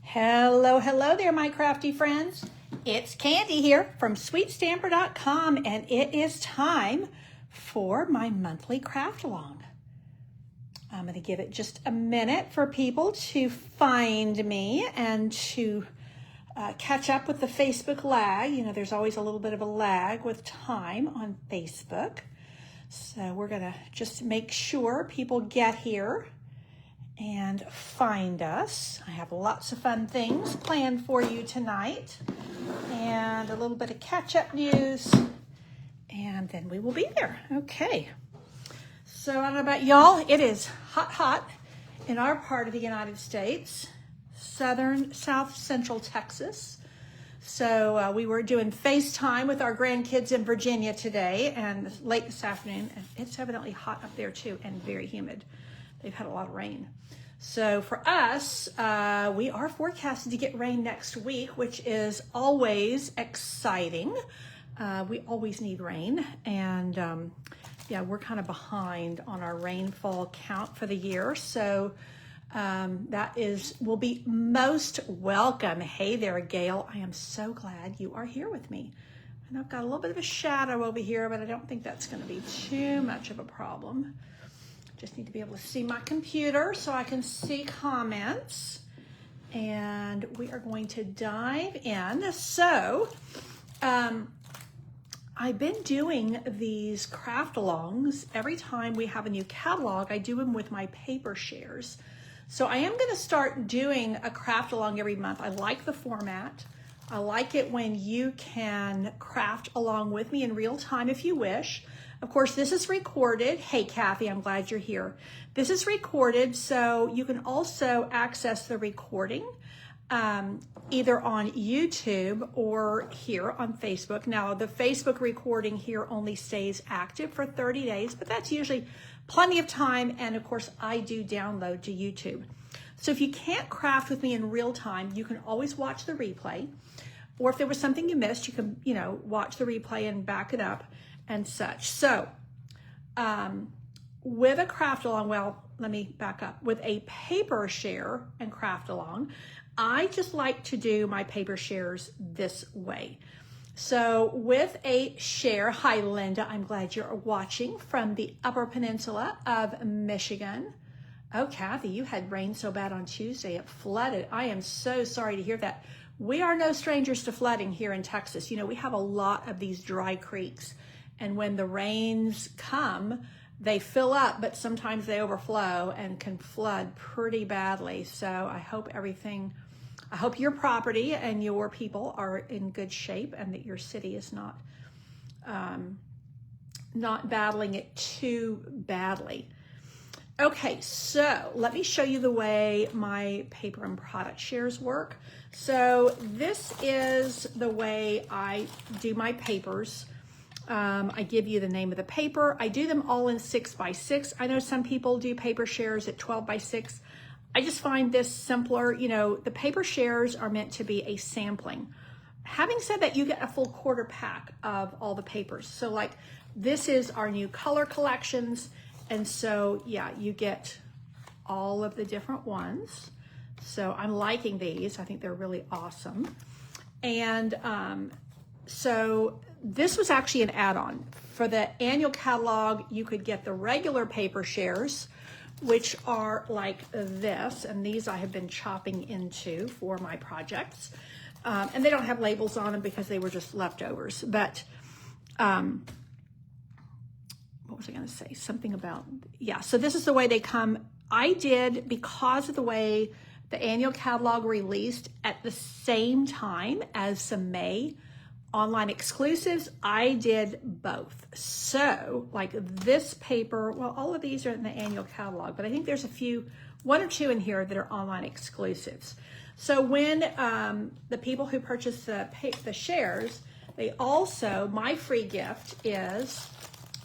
Hello, hello there, my crafty friends. It's Candy here from SweetStamper.com, and it is time for my monthly craft along. I'm going to give it just a minute for people to find me and to catch up with the Facebook lag. You know, there's always a little bit of a lag with time on Facebook. So we're going to just make sure people get here and find us. I have lots of fun things planned for you tonight and a little bit of catch-up news, and then we will be there. Okay. So I don't know about y'all, it is hot in our part of the United States, south central Texas. So we were doing FaceTime with our grandkids in Virginia today and late this afternoon, and it's evidently hot up there too and very humid. They've had a lot of rain. So for us, we are forecasted to get rain next week, which is always exciting. We always need rain, and yeah, we're kind of behind on our rainfall count for the year. So that will be most welcome. Hey there, Gail. I am so glad you are here with me. And I've got a little bit of a shadow over here, but I don't think that's going to be too much of a problem. Just need to be able to see my computer so I can see comments. And we are going to dive in. So, I've been doing these craft alongs. Every time we have a new catalog, I do them with my paper shares. So I am going to start doing a craft along every month. I like the format. I like it when you can craft along with me in real time if you wish. Of course, this is recorded. Hey, Kathy, I'm glad you're here. This is recorded, so you can also access the recording either on YouTube or here on Facebook. Now, the Facebook recording here only stays active for 30 days, but that's usually plenty of time. And of course, I do download to YouTube. So if you can't craft with me in real time, you can always watch the replay. Or if there was something you missed, you can, watch the replay and back it up and such. So with a craft along, well, let me back up. With a paper share and craft along, I just like to do my paper shares this way. So with a share, hi Linda, I'm glad you're watching from the Upper Peninsula of Michigan. Oh, Kathy, you had rain so bad on Tuesday, it flooded. I am so sorry to hear that. We are no strangers to flooding here in Texas. You know, we have a lot of these dry creeks. And when the rains come, they fill up, but sometimes they overflow and can flood pretty badly. So I hope your property and your people are in good shape and that your city is not battling it too badly. Okay, so let me show you the way my paper and product shares work. So this is the way I do my papers. I give you the name of the paper. I do them all in 6x6. I know some people do paper shares at 12x6. I just find this simpler. The paper shares are meant to be a sampling. Having said that, you get a full quarter pack of all the papers. So like this is our new color collections. And so, yeah, you get all of the different ones. So I'm liking these. I think they're really awesome. And so this was actually an add-on. For the annual catalog, you could get the regular paper shares, which are like this. And these I have been chopping into for my projects. And they don't have labels on them because they were just leftovers. But what was I going to say? Something about, yeah. So this is the way they come. I did, because of the way the annual catalog released at the same time as some May online exclusives, I did both. So like this paper, well, all of these are in the annual catalog, but I think there's one or two in here that are online exclusives. So when the people who purchase the shares, they also, my free gift is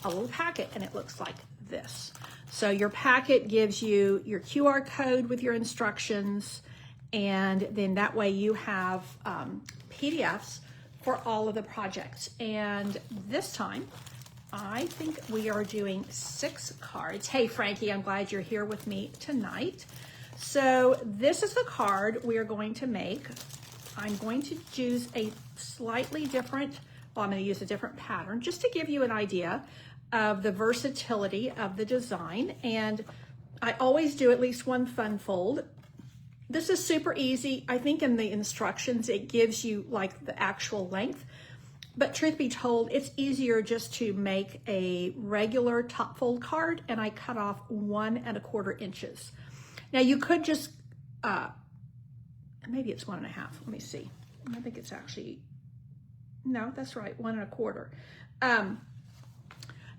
a little packet, and it looks like this. So your packet gives you your QR code with your instructions, and then that way you have PDFs for all of the projects. And this time, I think we are doing 6 cards. Hey, Frankie, I'm glad you're here with me tonight. So this is the card we are going to make. I'm going to use a slightly different, well, I'm going to use a different pattern just to give you an idea of the versatility of the design. And I always do at least one fun fold. This is super easy. I think in the instructions, it gives you like the actual length, but truth be told, it's easier just to make a regular top fold card, and I cut off 1 1/4 inches. Now you could just, maybe it's 1 1/2. Let me see. I think it's actually, no, that's right, 1 1/4.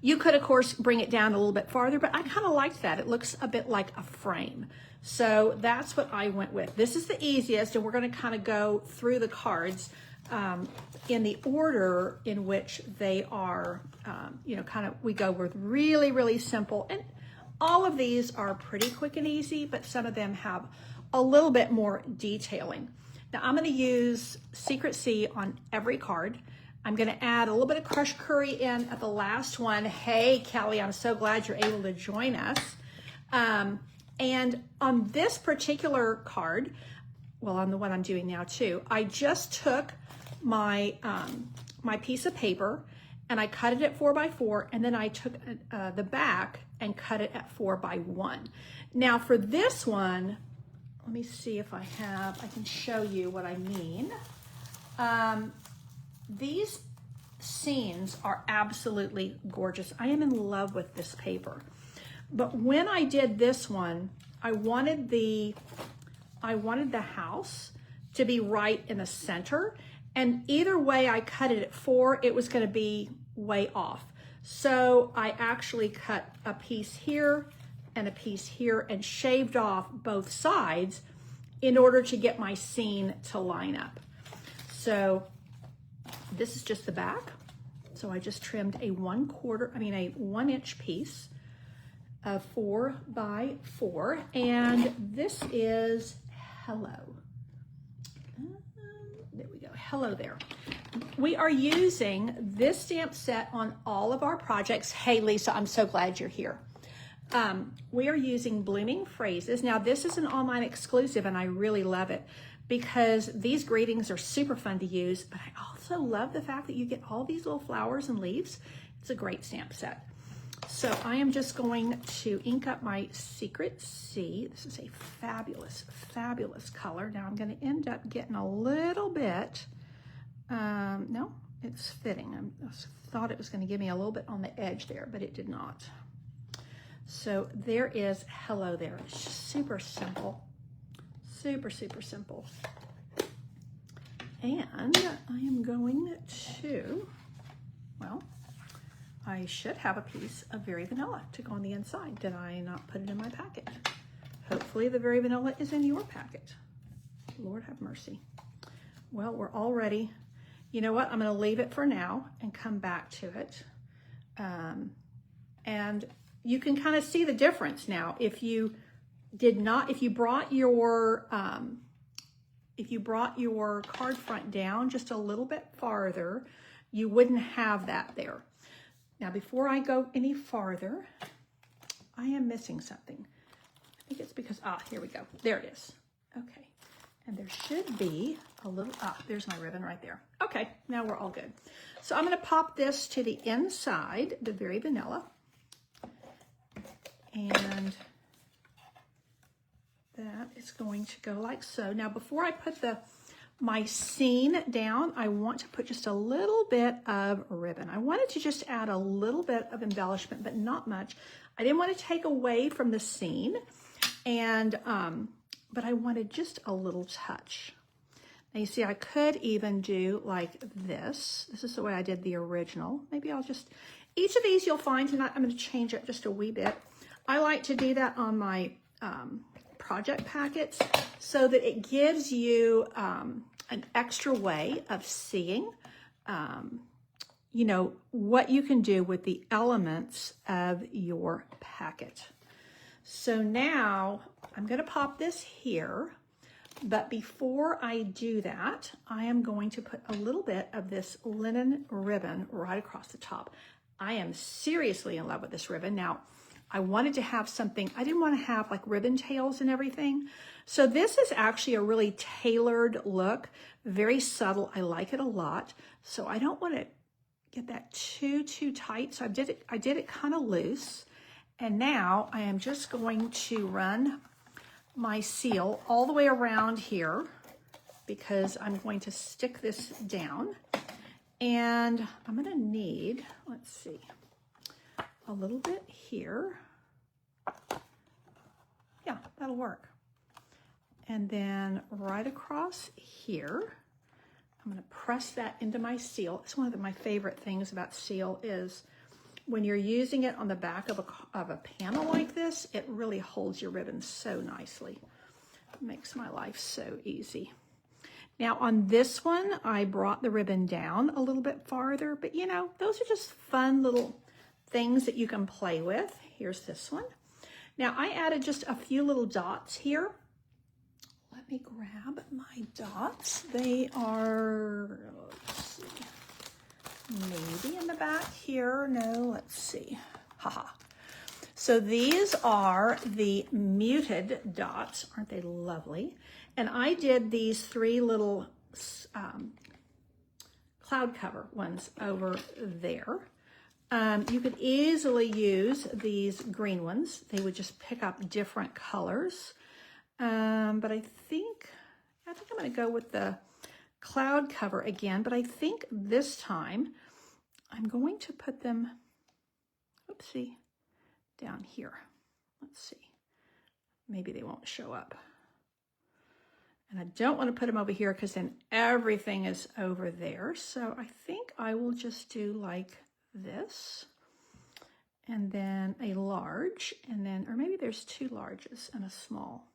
You could, of course, bring it down a little bit farther, but I kind of liked that. It looks a bit like a frame. So that's what I went with. This is the easiest, and we're going to kind of go through the cards in the order in which they are, you know, kind of, we go with really, really simple. And all of these are pretty quick and easy, but some of them have a little bit more detailing. Now I'm going to use Secret C on every card. I'm going to add a little bit of crushed curry in at the last one. Hey, Kelly, I'm so glad you're able to join us. And on this particular card, well, on the one I'm doing now too, I just took my my piece of paper and I cut it at 4 by 4, and then I took the back and cut it at 4 by 1. Now for this one, let me see if I can show you what I mean. These scenes are absolutely gorgeous. I am in love with this paper. But when I did this one, I wanted the house to be right in the center. And either way I cut it at 4, it was going to be way off. So I actually cut a piece here and a piece here and shaved off both sides in order to get my scene to line up. So this is just the back. So I just trimmed a 1 inch piece of 4 by 4, and this is hello. There we go. Hello there. We are using this stamp set on all of our projects. Hey, Lisa, I'm so glad you're here. We are using Blooming Phrases. Now, this is an online exclusive, and I really love it because these greetings are super fun to use, but I also love the fact that you get all these little flowers and leaves. It's a great stamp set. So I am just going to ink up my Secret C. This is a fabulous, fabulous color. Now I'm going to end up getting a little bit, no, it's fitting. I thought it was going to give me a little bit on the edge there, but it did not. So there is hello there. It's just super simple. Super, super simple. And I am going to, well, I should have a piece of Very Vanilla to go on the inside. Did I not put it in my packet? Hopefully the Very Vanilla is in your packet. Lord have mercy. Well, we're all ready. You know what? I'm going to leave it for now and come back to it. And you can kind of see the difference now. If you brought your card front down just a little bit farther, you wouldn't have that there. Now, before I go any farther, I am missing something. I think it's because, here we go. There it is. Okay. And there should be a little, there's my ribbon right there. Okay, now we're all good. So I'm going to pop this to the inside, the Very Vanilla. And that is going to go like so. Now, before I put my scene down, I want to put just a little bit of ribbon. I wanted to just add a little bit of embellishment, but not much. I didn't want to take away from the scene, and but I wanted just a little touch. Now you see, I could even do like this. This is the way I did the original. Maybe I'll just, each of these you'll find tonight, I'm going to change it just a wee bit. I like to do that on my project packets so that it gives you an extra way of seeing, you know, what you can do with the elements of your packet. So now I'm going to pop this here, but before I do that, I am going to put a little bit of this linen ribbon right across the top. I am seriously in love with this ribbon. Now, I wanted to have something, I didn't want to have like ribbon tails and everything. So this is actually a really tailored look, very subtle. I like it a lot. So I don't want to get that too tight. So I did it kind of loose. And now I am just going to run my seal all the way around here because I'm going to stick this down. And I'm going to need, let's see, a little bit here. Yeah, that'll work. And then right across here, I'm going to press that into my seal. It's one of my favorite things about seal is when you're using it on the back of a panel like this, it really holds your ribbon so nicely. It makes my life so easy. Now on this one, I brought the ribbon down a little bit farther, but you know, those are just fun little things that you can play with. Here's this one. Now I added just a few little dots here. Let me grab my dots. They are, let's see, maybe in the back here. No, let's see. Haha. So these are the muted dots. Aren't they lovely? And I did these 3 little cloud cover ones over there. You could easily use these green ones. They would just pick up different colors. But I think I'm going to go with the cloud cover again, but I think this time I'm going to put them, oopsie, down here. Let's see. Maybe they won't show up. And I don't want to put them over here because then everything is over there. So I think I will just do like this. And then a large, and then, or maybe there's 2 larges and a small.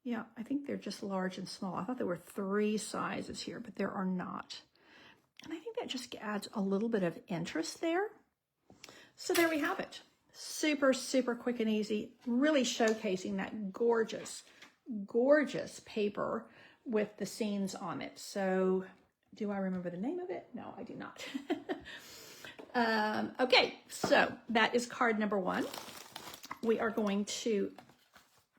Yeah, I think they're just large and small. I thought there were 3 sizes here, but there are not. And I think that just adds a little bit of interest there. So there we have it. Super, super quick and easy, really showcasing that gorgeous, gorgeous paper with the scenes on it. So do I remember the name of it? No, I do not. Okay, so that is card number 1. We are going to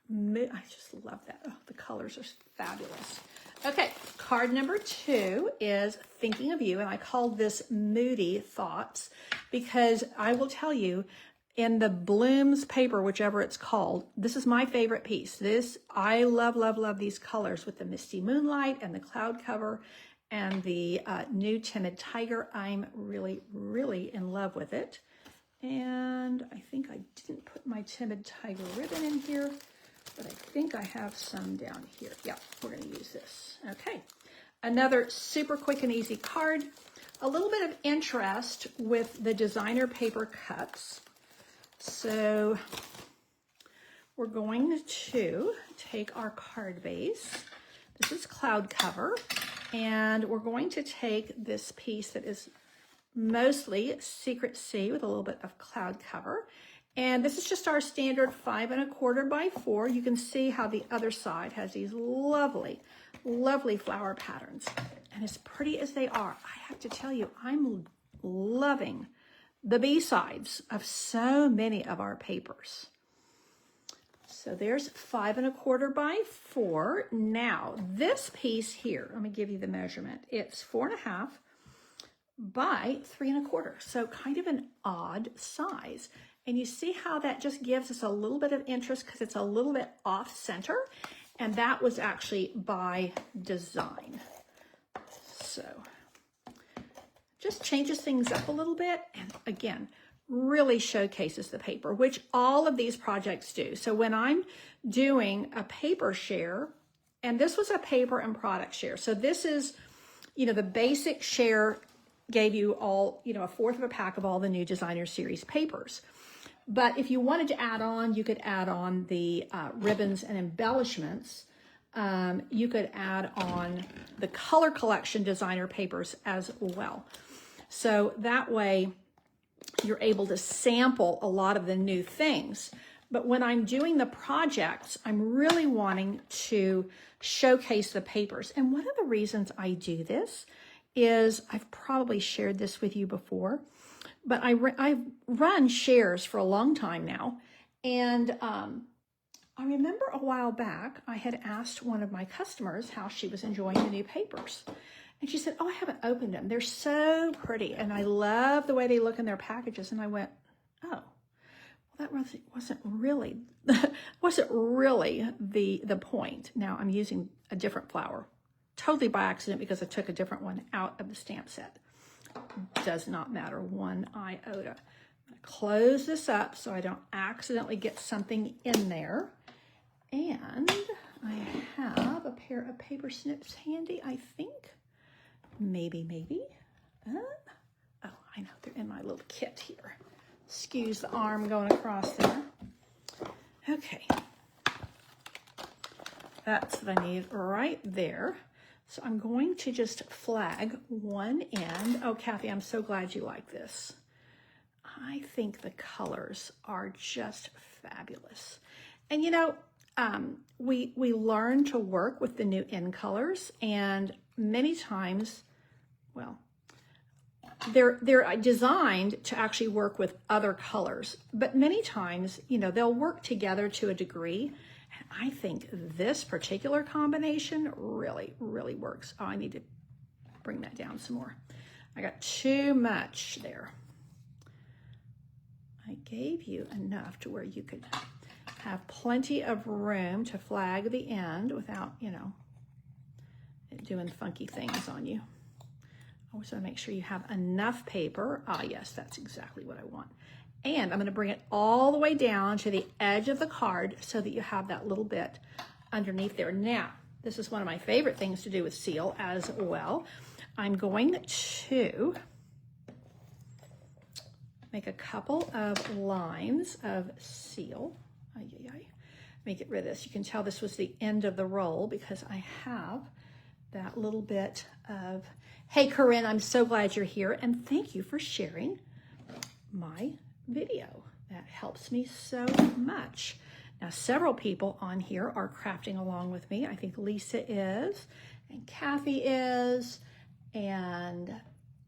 move. I just love that. Oh, the colors are fabulous. Okay, card number 2 is Thinking of You, and I called this Moody Thoughts because I will tell you, in the Blooms paper, whichever it's called, this is my favorite piece. I love, love, love these colors with the Misty Moonlight and the cloud cover and the new Timid Tiger. I'm really, really in love with it. And I think I didn't put my Timid Tiger ribbon in here, but I think I have some down here. Yeah, we're going to use this. Okay, another super quick and easy card. A little bit of interest with the designer paper cuts. So we're going to take our card base. This is cloud cover, and we're going to take this piece that is mostly Secret Sea with a little bit of cloud cover. And this is just our standard 5 1/4 by 4. You can see how the other side has these lovely, lovely flower patterns. And as pretty as they are, I have to tell you, I'm loving the B-sides of so many of our papers. So there's 5 1/4 by 4. Now this piece here, let me give you the measurement. It's 4 1/2 by 3 1/4. So kind of an odd size. And you see how that just gives us a little bit of interest because it's a little bit off center. And that was actually by design. So just changes things up a little bit. And again, really showcases the paper, which all of these projects do. So when I'm doing a paper share, and this was a paper and product share. So this is, you know, the basic share gave you all, you know, a 1/4 of a pack of all the new designer series papers. But if you wanted to add on, you could add on the ribbons and embellishments. You could add on the color collection designer papers as well. So that way you're able to sample a lot of the new things. But when I'm doing the projects, I'm really wanting to showcase the papers. And one of the reasons I do this is, I've probably shared this with you before, but I've run shares for a long time now. And I remember a while back, I had asked one of my customers how she was enjoying the new papers. And she said, oh, I haven't opened them. They're so pretty. And I love the way they look in their packages. And I went, oh, well, that wasn't really the point. Now I'm using a different flower, totally by accident because I took a different one out of the stamp set. Does not matter one iota. Close this up so I don't accidentally get something in there. And I have a pair of paper snips handy, I think. Maybe. Oh, I know, they're in my little kit here. Excuse the arm going across there. Okay. That's what I need right there. So I'm going to just flag one end. Oh, Kathy, I'm so glad you like this. I think the colors are just fabulous. And you know, we learn to work with the new end colors, and many times, well, they're designed to actually work with other colors, but many times, you know, they'll work together to a degree. And I think this particular combination really works. Oh, I need to bring that down some more. I got too much there. I gave you enough to where you could have plenty of room to flag the end without, you know, doing funky things on you. I always want to make sure you have enough paper. Ah, yes, that's exactly what I want. And I'm going to bring it all the way down to the edge of the card so that you have that little bit underneath there. Now, this is one of my favorite things to do with seal as well. I'm going to make a couple of lines of seal. Make it rid of this. You can tell this was the end of the roll because I have that little bit of, hey Corinne, I'm so glad you're here and thank you for sharing my video. That helps me so much. Now several people on here are crafting along with me. I think Lisa is, and Kathy is, and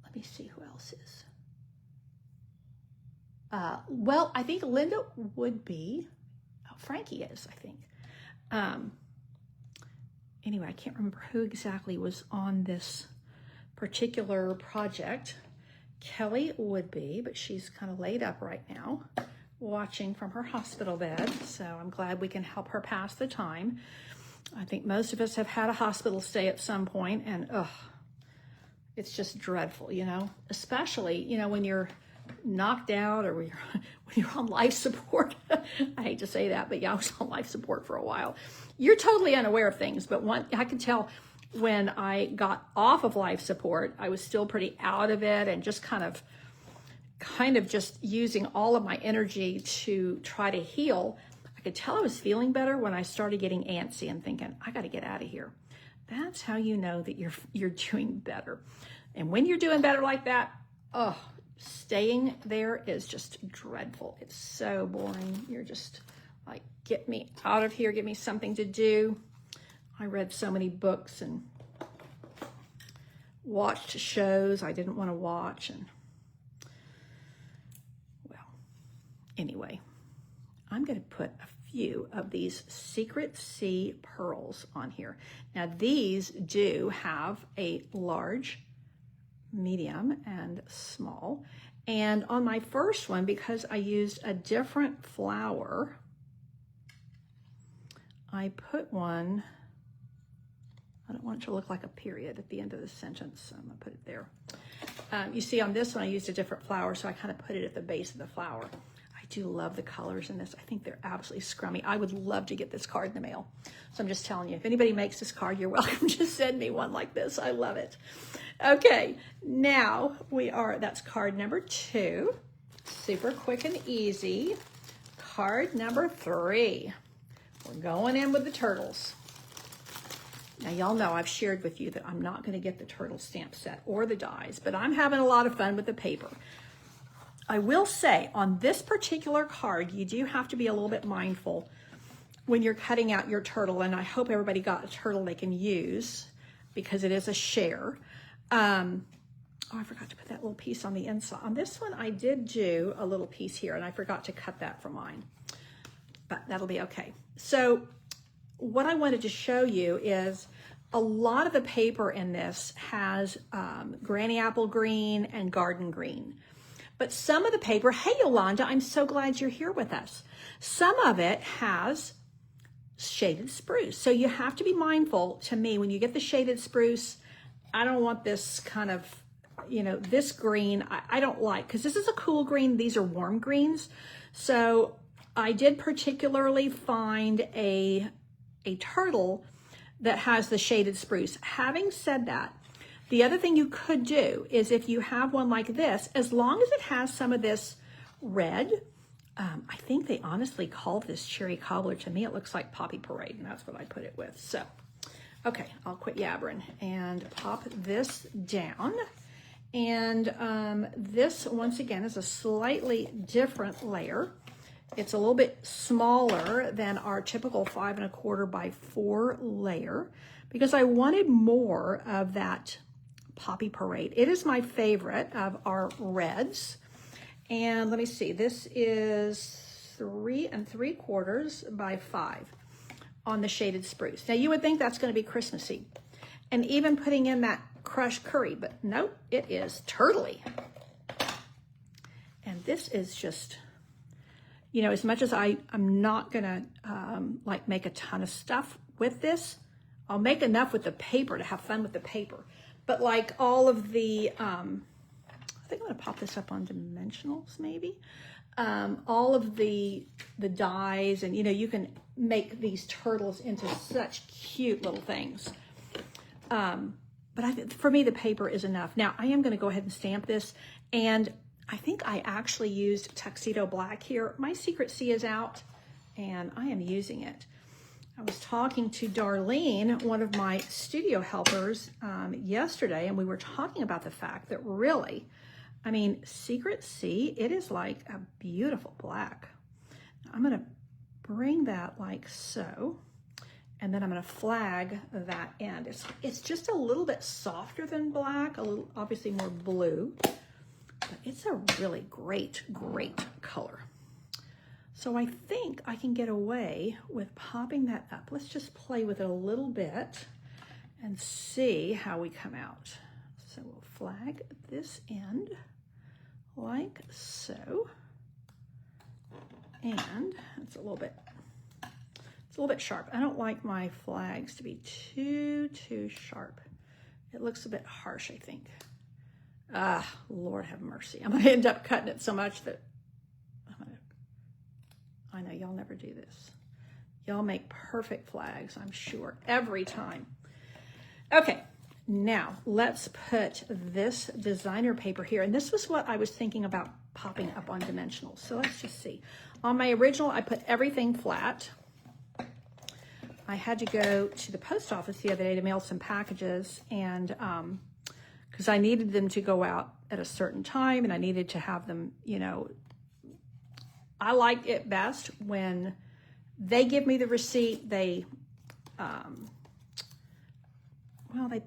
let me see who else is. Well, I think Linda would be. Frankie is, I think. Anyway, I can't remember who exactly was on this particular project. Kelly would be, but she's kind of laid up right now, watching from her hospital bed. So I'm glad we can help her pass the time. I think most of us have had a hospital stay at some point, and it's just dreadful, you know, especially, you know, when you're knocked out or when you're on life support. I hate to say that, but yeah, I was on life support for a while. You're totally unaware of things, but I can tell when I got off of life support, I was still pretty out of it and just kind of just using all of my energy to try to heal. I could tell I was feeling better when I started getting antsy and thinking, I got to get out of here. That's how you know that you're doing better. And when you're doing better like that, staying there is just dreadful. It's so boring. You're just like, get me out of here. Give me something to do. I read so many books and watched shows I didn't want to watch. And well, anyway, I'm going to put a few of these Secret Sea pearls on here. Now these do have a large, medium, and small. And on my first one, because I used a different flower, I put one, I don't want it to look like a period at the end of the sentence, so I'm gonna put it there. You see on this one, I used a different flower, so I kind of put it at the base of the flower. I do love the colors in this. I think they're absolutely scrummy. I would love to get this card in the mail. So I'm just telling you, if anybody makes this card, you're welcome to send me one like this. I love it. Okay, now that's card number 2. Super quick and easy. Card number 3. We're going in with the turtles. Now, y'all know I've shared with you that I'm not going to get the turtle stamp set or the dies, but I'm having a lot of fun with the paper. I will say on this particular card, you do have to be a little bit mindful when you're cutting out your turtle, and I hope everybody got a turtle they can use because it is a share. Oh, I forgot to put that little piece on the inside. On this one, I did do a little piece here, and I forgot to cut that for mine, but that'll be okay. So what I wanted to show you is a lot of the paper in this has Granny Apple Green and Garden Green. But some of the paper, hey Yolanda, I'm so glad you're here with us. Some of it has shaded spruce. So you have to be mindful, to me, when you get the shaded spruce, I don't want this kind of, you know, this green, I don't like, because this is a cool green, these are warm greens. So I did particularly find a turtle that has the shaded spruce. Having said that, the other thing you could do is if you have one like this, as long as it has some of this red, I think they honestly call this cherry cobbler. To me, it looks like Poppy Parade, and that's what I put it with. So, okay, I'll quit yabbering and pop this down. And this, once again, is a slightly different layer. It's a little bit smaller than our typical 5 1/4 by 4 layer because I wanted more of that Poppy Parade. It is my favorite of our reds. And let me see, this is 3 3/4 by 5 on the shaded spruce. Now you would think that's going to be Christmassy and even putting in that crushed curry, but nope, it is turtley. And this is just, you know, as much as I'm not gonna like make a ton of stuff with this, I'll make enough with the paper to have fun with the paper. But like all of the, I think I'm gonna pop this up on dimensionals maybe. All of the dies, and you know, you can make these turtles into such cute little things. But for me, the paper is enough. Now I am gonna go ahead and stamp this, and I think I actually used Tuxedo Black here. My Secret C is out and I am using it. I was talking to Darlene, one of my studio helpers, yesterday, and we were talking about the fact that really, I mean, Secret C, it is like a beautiful black. I'm gonna bring that like so, and then I'm gonna flag that end. It's just a little bit softer than black, a little, obviously more blue. But it's a really great, great color. So I think I can get away with popping that up. Let's just play with it a little bit and see how we come out. So we'll flag this end like so. And it's a little bit sharp. I don't like my flags to be too sharp. It looks a bit harsh, I think. Lord have mercy. I'm gonna end up cutting it so much that I know y'all never do this. Y'all make perfect flags, I'm sure, every time. Okay, now let's put this designer paper here. And this was what I was thinking about popping up on dimensionals. So let's just see. On my original, I put everything flat. I had to go to the post office the other day to mail some packages, and because I needed them to go out at a certain time, and I needed to have them, you know, I like it best when they give me the receipt, they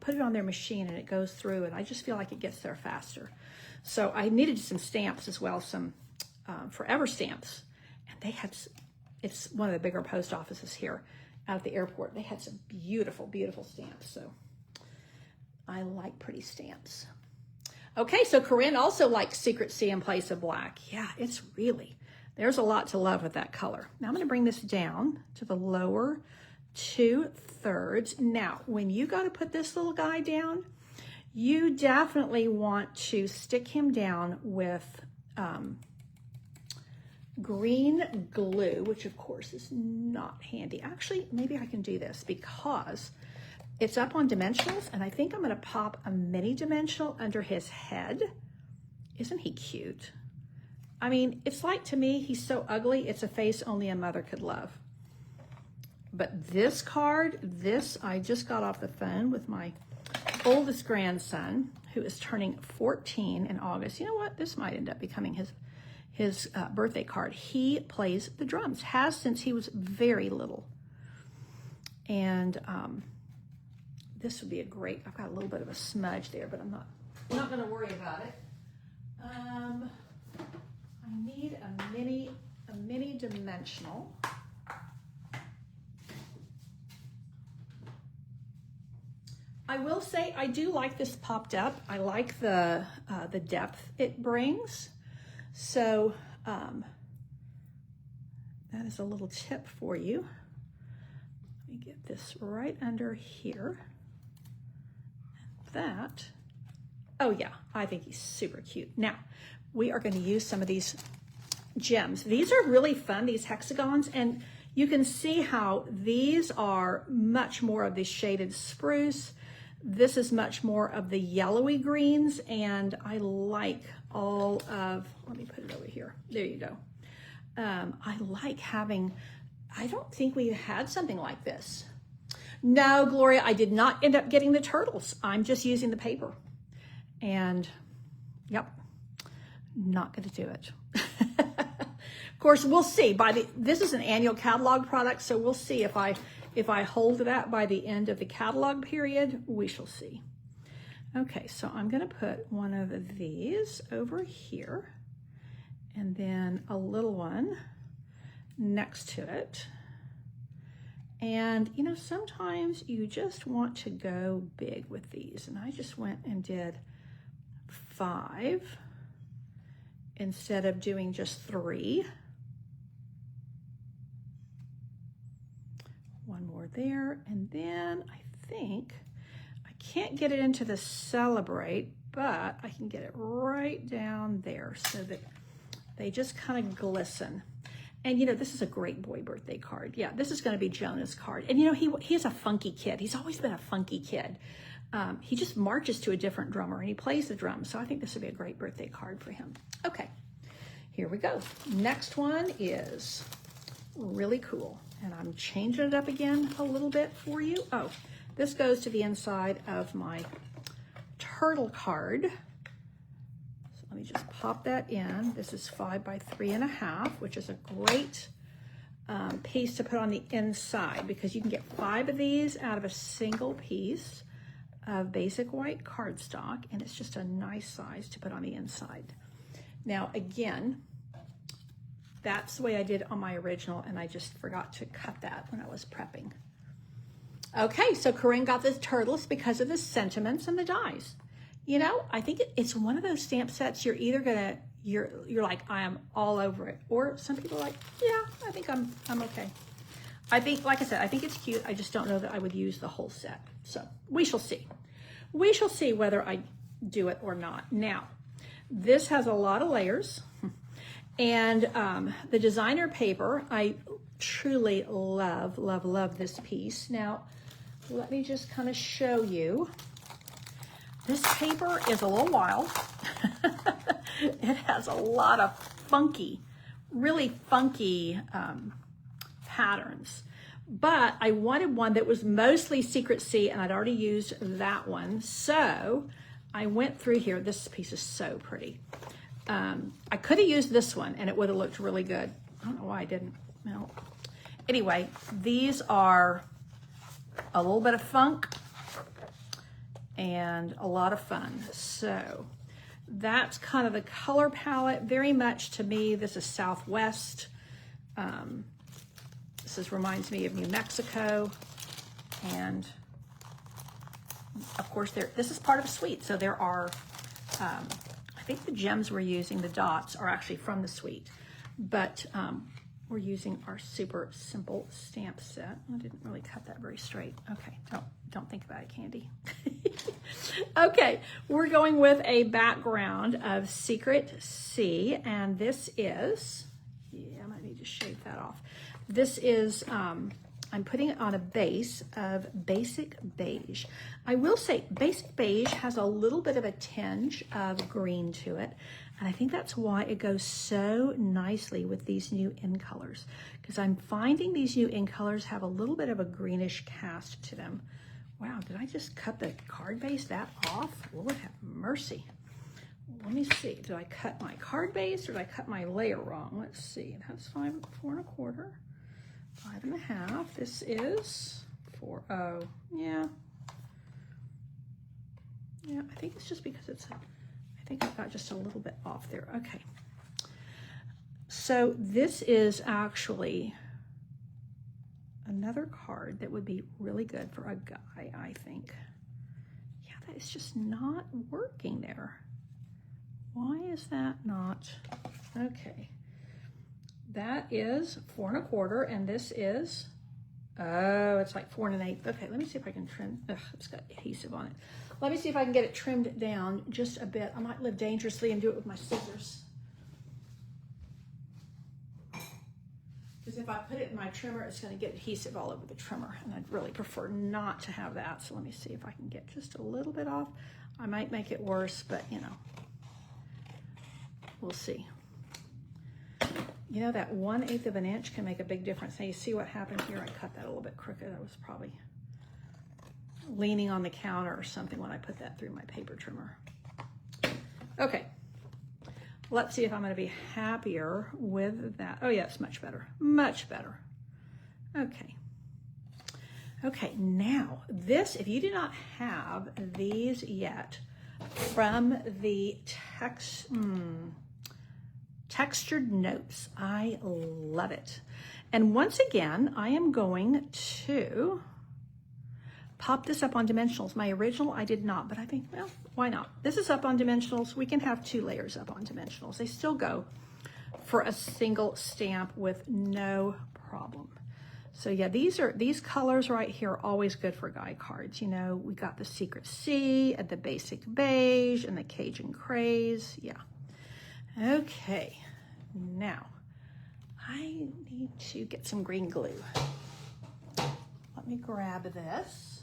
put it on their machine and it goes through, and I just feel like it gets there faster. So I needed some stamps as well, some Forever stamps, and they had, it's one of the bigger post offices here out at the airport. They had some beautiful, beautiful stamps, so I like pretty stamps. Okay, so Corinne also likes Secret C in place of black. Yeah, it's really, there's a lot to love with that color. Now I'm gonna bring this down to the lower 2/3. Now, when you go to put this little guy down, you definitely want to stick him down with green glue, which of course is not handy. Actually, maybe I can do this because it's up on dimensionals, and I think I'm gonna pop a mini dimensional under his head. Isn't he cute? I mean, it's like, to me, he's so ugly, it's a face only a mother could love. But this card, I just got off the phone with my oldest grandson, who is turning 14 in August. You know what? This might end up becoming his birthday card. He plays the drums, has since he was very little. And this would be a great, I've got a little bit of a smudge there, but I'm not We're not going to worry about it. I need a mini dimensional. I will say I do like this popped up. I like the depth it brings. So that is a little tip for you. Let me get this right under here. That, oh yeah, I think he's super cute. Now, we are going to use some of these gems. These are really fun, these hexagons, and you can see how these are much more of the shaded spruce. This is much more of the yellowy greens, and I like all of, let me put it over here. There you go. I like having, I don't think we had something like this. No, Gloria, I did not end up getting the turtles. I'm just using the paper. And, yep, not going to do it. Of course, we'll see. This is an annual catalog product, so we'll see if I hold that by the end of the catalog period. We shall see. Okay, so I'm going to put one of these over here, and then a little one next to it. And, you know, sometimes you just want to go big with these. And I just went and did 5 instead of doing just 3. One more there. And then I think I can't get it into the Celebrate, but I can get it right down there so that they just kind of glisten. And, you know, this is a great boy birthday card. Yeah, this is going to be Jonah's card. And, you know, he's a funky kid. He's always been a funky kid. He just marches to a different drummer, and he plays the drums. So I think this would be a great birthday card for him. Okay, here we go. Next one is really cool. And I'm changing it up again a little bit for you. Oh, this goes to the inside of my turtle card. Let me just pop that in. This is 5 by 3.5, which is a great piece to put on the inside because you can get 5 of these out of a single piece of basic white cardstock, and it's just a nice size to put on the inside. Now, again, that's the way I did on my original, and I just forgot to cut that when I was prepping. Okay, so Corinne got the turtles because of the sentiments and the dies. You know, I think it's one of those stamp sets you're either gonna, you're like, I am all over it. Or some people are like, yeah, I think I'm okay. I think, like I said, I think it's cute. I just don't know that I would use the whole set. So we shall see. We shall see whether I do it or not. Now, this has a lot of layers. And the designer paper, I truly love, love, love this piece. Now, let me just kind of show you. This paper is a little wild. It has a lot of funky, really funky patterns. But I wanted one that was mostly Secrecy, and I'd already used that one. So I went through here. This piece is so pretty. I could have used this one, and it would have looked really good. I don't know why I didn't. Well, anyway, these are a little bit of funk and a lot of fun. So that's kind of the color palette. Very much to me, this is Southwest. This reminds me of New Mexico. And of course, this is part of Sweet. So there are, I think the gems we're using, the dots, are actually from the Sweet. But we're using our super simple stamp set. I didn't really cut that very straight. Okay, don't think about it, Candy. Okay, we're going with a background of Secrecy, and this is, yeah, I might need to shave that off. This is, I'm putting it on a base of Basic Beige. I will say Basic Beige has a little bit of a tinge of green to it. And I think that's why it goes so nicely with these new in colors, because I'm finding these new in colors have a little bit of a greenish cast to them. Wow, did I just cut the card base that off? Lord have mercy. Let me see, did I cut my card base or did I cut my layer wrong? Let's see, that's 4 1/4, 5 1/2. This is 4, oh, yeah. Yeah, I think it's just because I think I've got just a little bit off there. Okay. So this is actually another card that would be really good for a guy, I think. Yeah, that is just not working there. Why is that not? Okay. That is 4 1/4, and this is, oh, it's like 4 1/8. Okay, let me see if I can trim. Ugh, it's got adhesive on it. Let me see if I can get it trimmed down just a bit. I might live dangerously and do it with my scissors. Because if I put it in my trimmer, it's going to get adhesive all over the trimmer, and I'd really prefer not to have that. So let me see if I can get just a little bit off. I might make it worse, but you know, we'll see. You know, that 1/8 of an inch can make a big difference. Now you see what happened here? I cut that a little bit crooked. I was probably leaning on the counter or something when I put that through my paper trimmer. Okay. Let's see if I'm going to be happier with that. Oh yeah, it's much better. Much better. Okay. Okay, now this, if you do not have these yet from the Textured Notes, I love it. And once again, I am going to pop this up on Dimensionals. My original, I did not, but I think, well, why not? This is up on Dimensionals. We can have 2 layers up on Dimensionals. They still go for a single stamp with no problem. So yeah, these colors right here are always good for guy cards. You know, we got the Secret Sea and the Basic Beige and the Cajun Craze. Yeah. Okay, now I need to get some green glue. Let me grab this.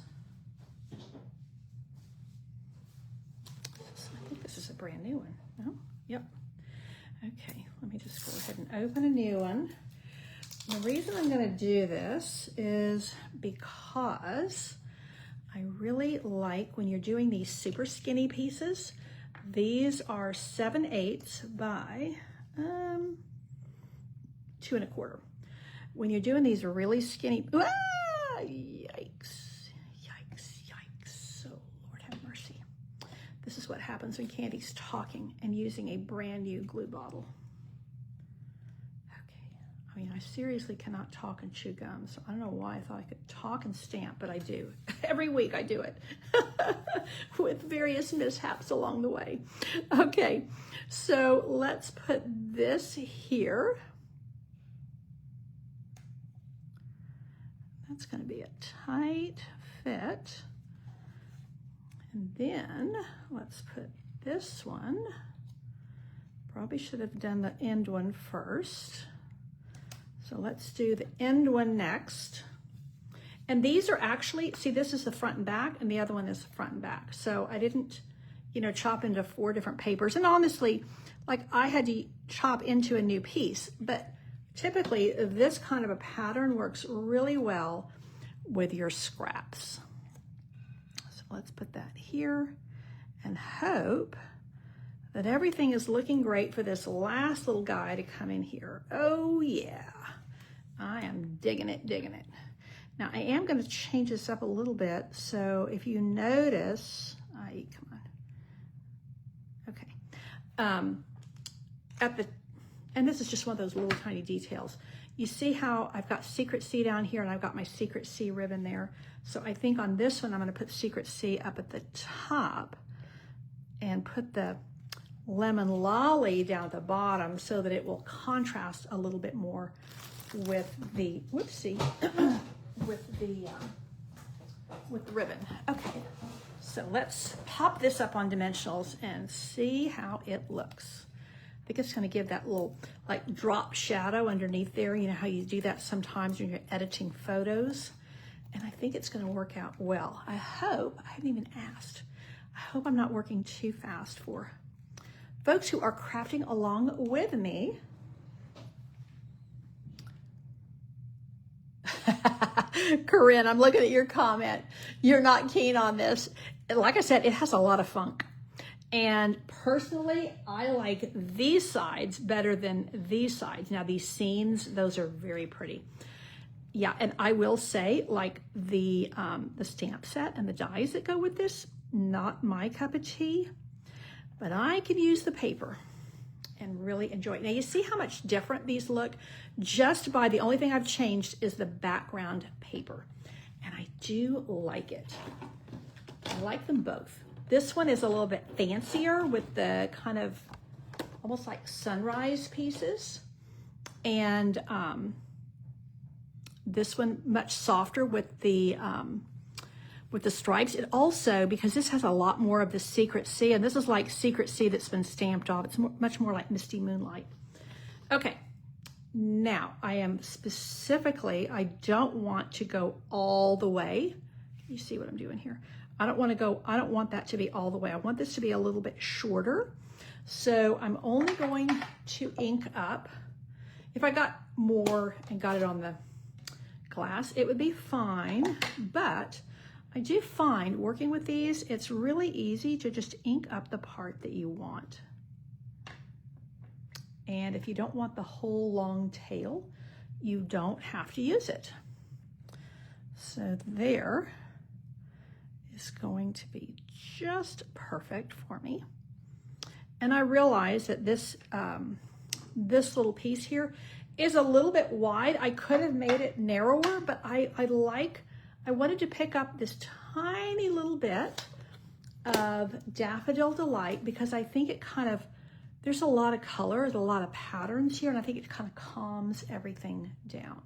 I think this is a brand new one. No? Yep. Okay, let me just go ahead and open a new one. The reason I'm going to do this is because I really like when you're doing these super skinny pieces. These are 7/8 by 2 1/4. When you're doing these really skinny, yikes, yikes, yikes. So Lord have mercy. This is what happens when Candy's talking and using a brand new glue bottle. I mean, I seriously cannot talk and chew gum, so I don't know why I thought I could talk and stamp, but I do. Every week I do it with various mishaps along the way. Okay, so let's put this here. That's going to be a tight fit. And then let's put this one. Probably should have done the end one first. So let's do the end one next. And these are actually, see, this is the front and back, and the other one is the front and back. So I didn't, you know, chop into 4 different papers. And honestly, like I had to chop into a new piece, but typically this kind of a pattern works really well with your scraps. So let's put that here and hope that everything is looking great for this last little guy to come in here. Oh yeah. I am digging it, digging it. Now I am going to change this up a little bit. So if you notice, come on. Okay. And this is just one of those little tiny details. You see how I've got Secret Sea down here and I've got my Secret Sea ribbon there. So I think on this one, I'm going to put Secret Sea up at the top and put the Lemon Lolly down at the bottom so that it will contrast a little bit more with the, whoopsie, with the ribbon. Okay, so let's pop this up on Dimensionals and see how it looks. I think it's going to give that little like drop shadow underneath there. You know how you do that sometimes when you're editing photos, and I think it's going to work out well. I hope, I haven't even asked, I hope I'm not working too fast for folks who are crafting along with me. Corinne, I'm looking at your comment. You're not keen on this. Like I said, it has a lot of funk. And personally, I like these sides better than these sides. Now these scenes, those are very pretty. Yeah, and I will say, like the stamp set and the dies that go with this, not my cup of tea, but I could use the paper and really enjoy it. Now you see how much different these look just by the only thing I've changed is the background paper. And I do like it. I like them both. This one is a little bit fancier with the kind of almost like sunrise pieces. And this one much softer with the stripes. It also, because this has a lot more of the Secret Sea, and this is like Secret Sea that's been stamped off. It's much more like Misty Moonlight. Okay, now I am specifically, I don't want to go all the way. You see what I'm doing here? I don't want that to be all the way. I want this to be a little bit shorter. So I'm only going to ink up. If I got more and got it on the glass, it would be fine, but I do find working with these, it's really easy to just ink up the part that you want. And if you don't want the whole long tail, you don't have to use it. So there is going to be just perfect for me. And I realize that this, this little piece here is a little bit wide. I could have made it narrower, but I wanted to pick up this tiny little bit of Daffodil Delight because I think it kind of, there's a lot of color, there's a lot of patterns here, and I think it kind of calms everything down.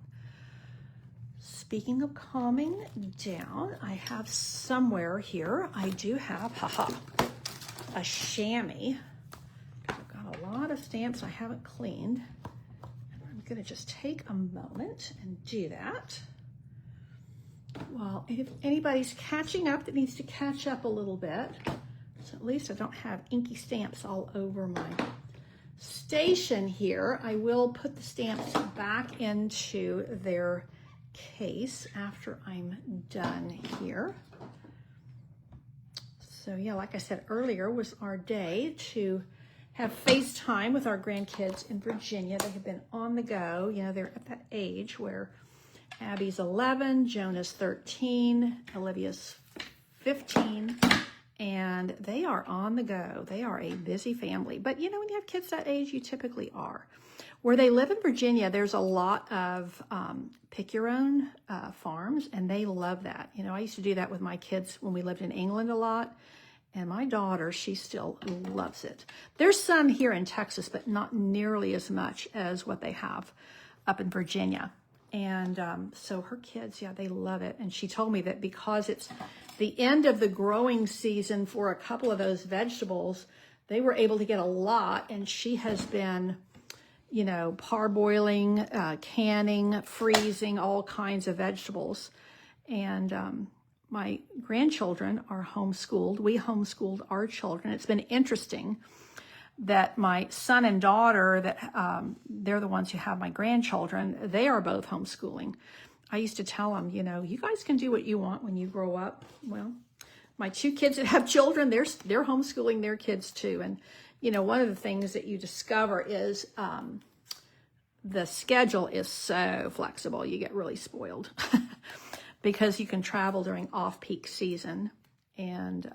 Speaking of calming down, I have somewhere here, I do have, a chamois. I've got a lot of stamps I haven't cleaned. And I'm gonna just take a moment and do that. Well, if anybody's catching up that needs to catch up a little bit, so at least I don't have inky stamps all over my station here, I will put the stamps back into their case after I'm done here. So yeah, like I said earlier, was our day to have FaceTime with our grandkids in Virginia. They have been on the go. You know, they're at that age where Abby's 11, Jonah's 13, Olivia's 15, and they are on the go. They are a busy family. But you know, when you have kids that age, you typically are. Where they live in Virginia, there's a lot of pick your own farms, and they love that. You know, I used to do that with my kids when we lived in England a lot. And my daughter, she still loves it. There's some here in Texas, but not nearly as much as what they have up in Virginia. And so her kids, yeah, they love it. And she told me that because it's the end of the growing season for a couple of those vegetables, they were able to get a lot. And she has been, you know, parboiling, canning, freezing all kinds of vegetables. And my grandchildren are homeschooled. We homeschooled our children. It's been interesting that my son and daughter, that they're the ones who have my grandchildren, they are both homeschooling. I used to tell them, you know, you guys can do what you want when you grow up. Well, my two kids that have children, they're homeschooling their kids too. And, you know, one of the things that you discover is the schedule is so flexible. You get really spoiled because you can travel during off-peak season. And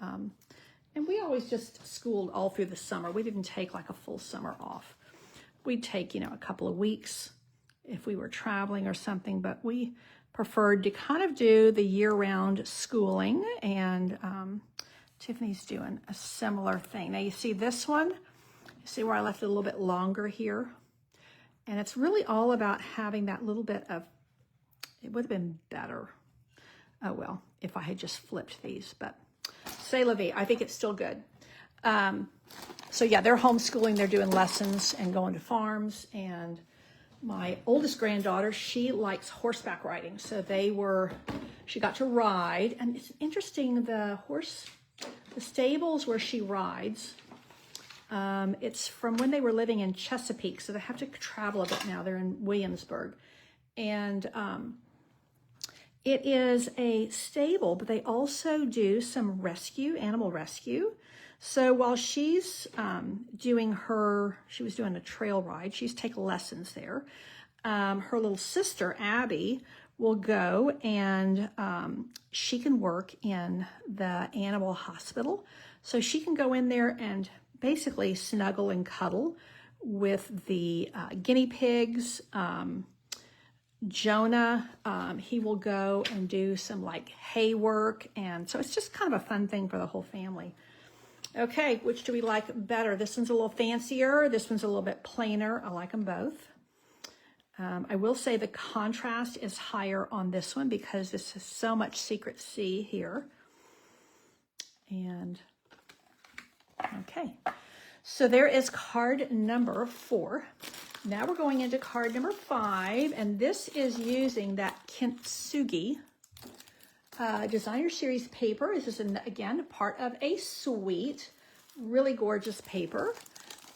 we always just schooled all through the summer. We didn't take like a full summer off. We'd take, you know, a couple of weeks if we were traveling or something, but we preferred to kind of do the year-round schooling. And Tiffany's doing a similar thing. Now you see this one, you see where I left it a little bit longer here? And it's really all about having that little bit of, it would have been better. Oh well, if I had just flipped these, but c'est la vie. I think it's still good. So yeah, they're homeschooling, they're doing lessons and going to farms. And my oldest granddaughter, she likes horseback riding. So she got to ride. And it's interesting, the stables where she rides, it's from when they were living in Chesapeake. So they have to travel a bit now. They're in Williamsburg. And it is a stable, but they also do some animal rescue. So while she's she was doing a trail ride, she's taking lessons there. Her little sister, Abby, will go and she can work in the animal hospital. So she can go in there and basically snuggle and cuddle with the guinea pigs. Jonah, he will go and do some like hay work. And so it's just kind of a fun thing for the whole family. Okay, which do we like better? This one's a little fancier. This one's a little bit plainer. I like them both. I will say the contrast is higher on this one because this is so much Secret Sea here. And okay, so there is card number 4. Now we're going into card number 5, and this is using that Kintsugi Designer Series paper. This is, again, part of a suite. Really gorgeous paper.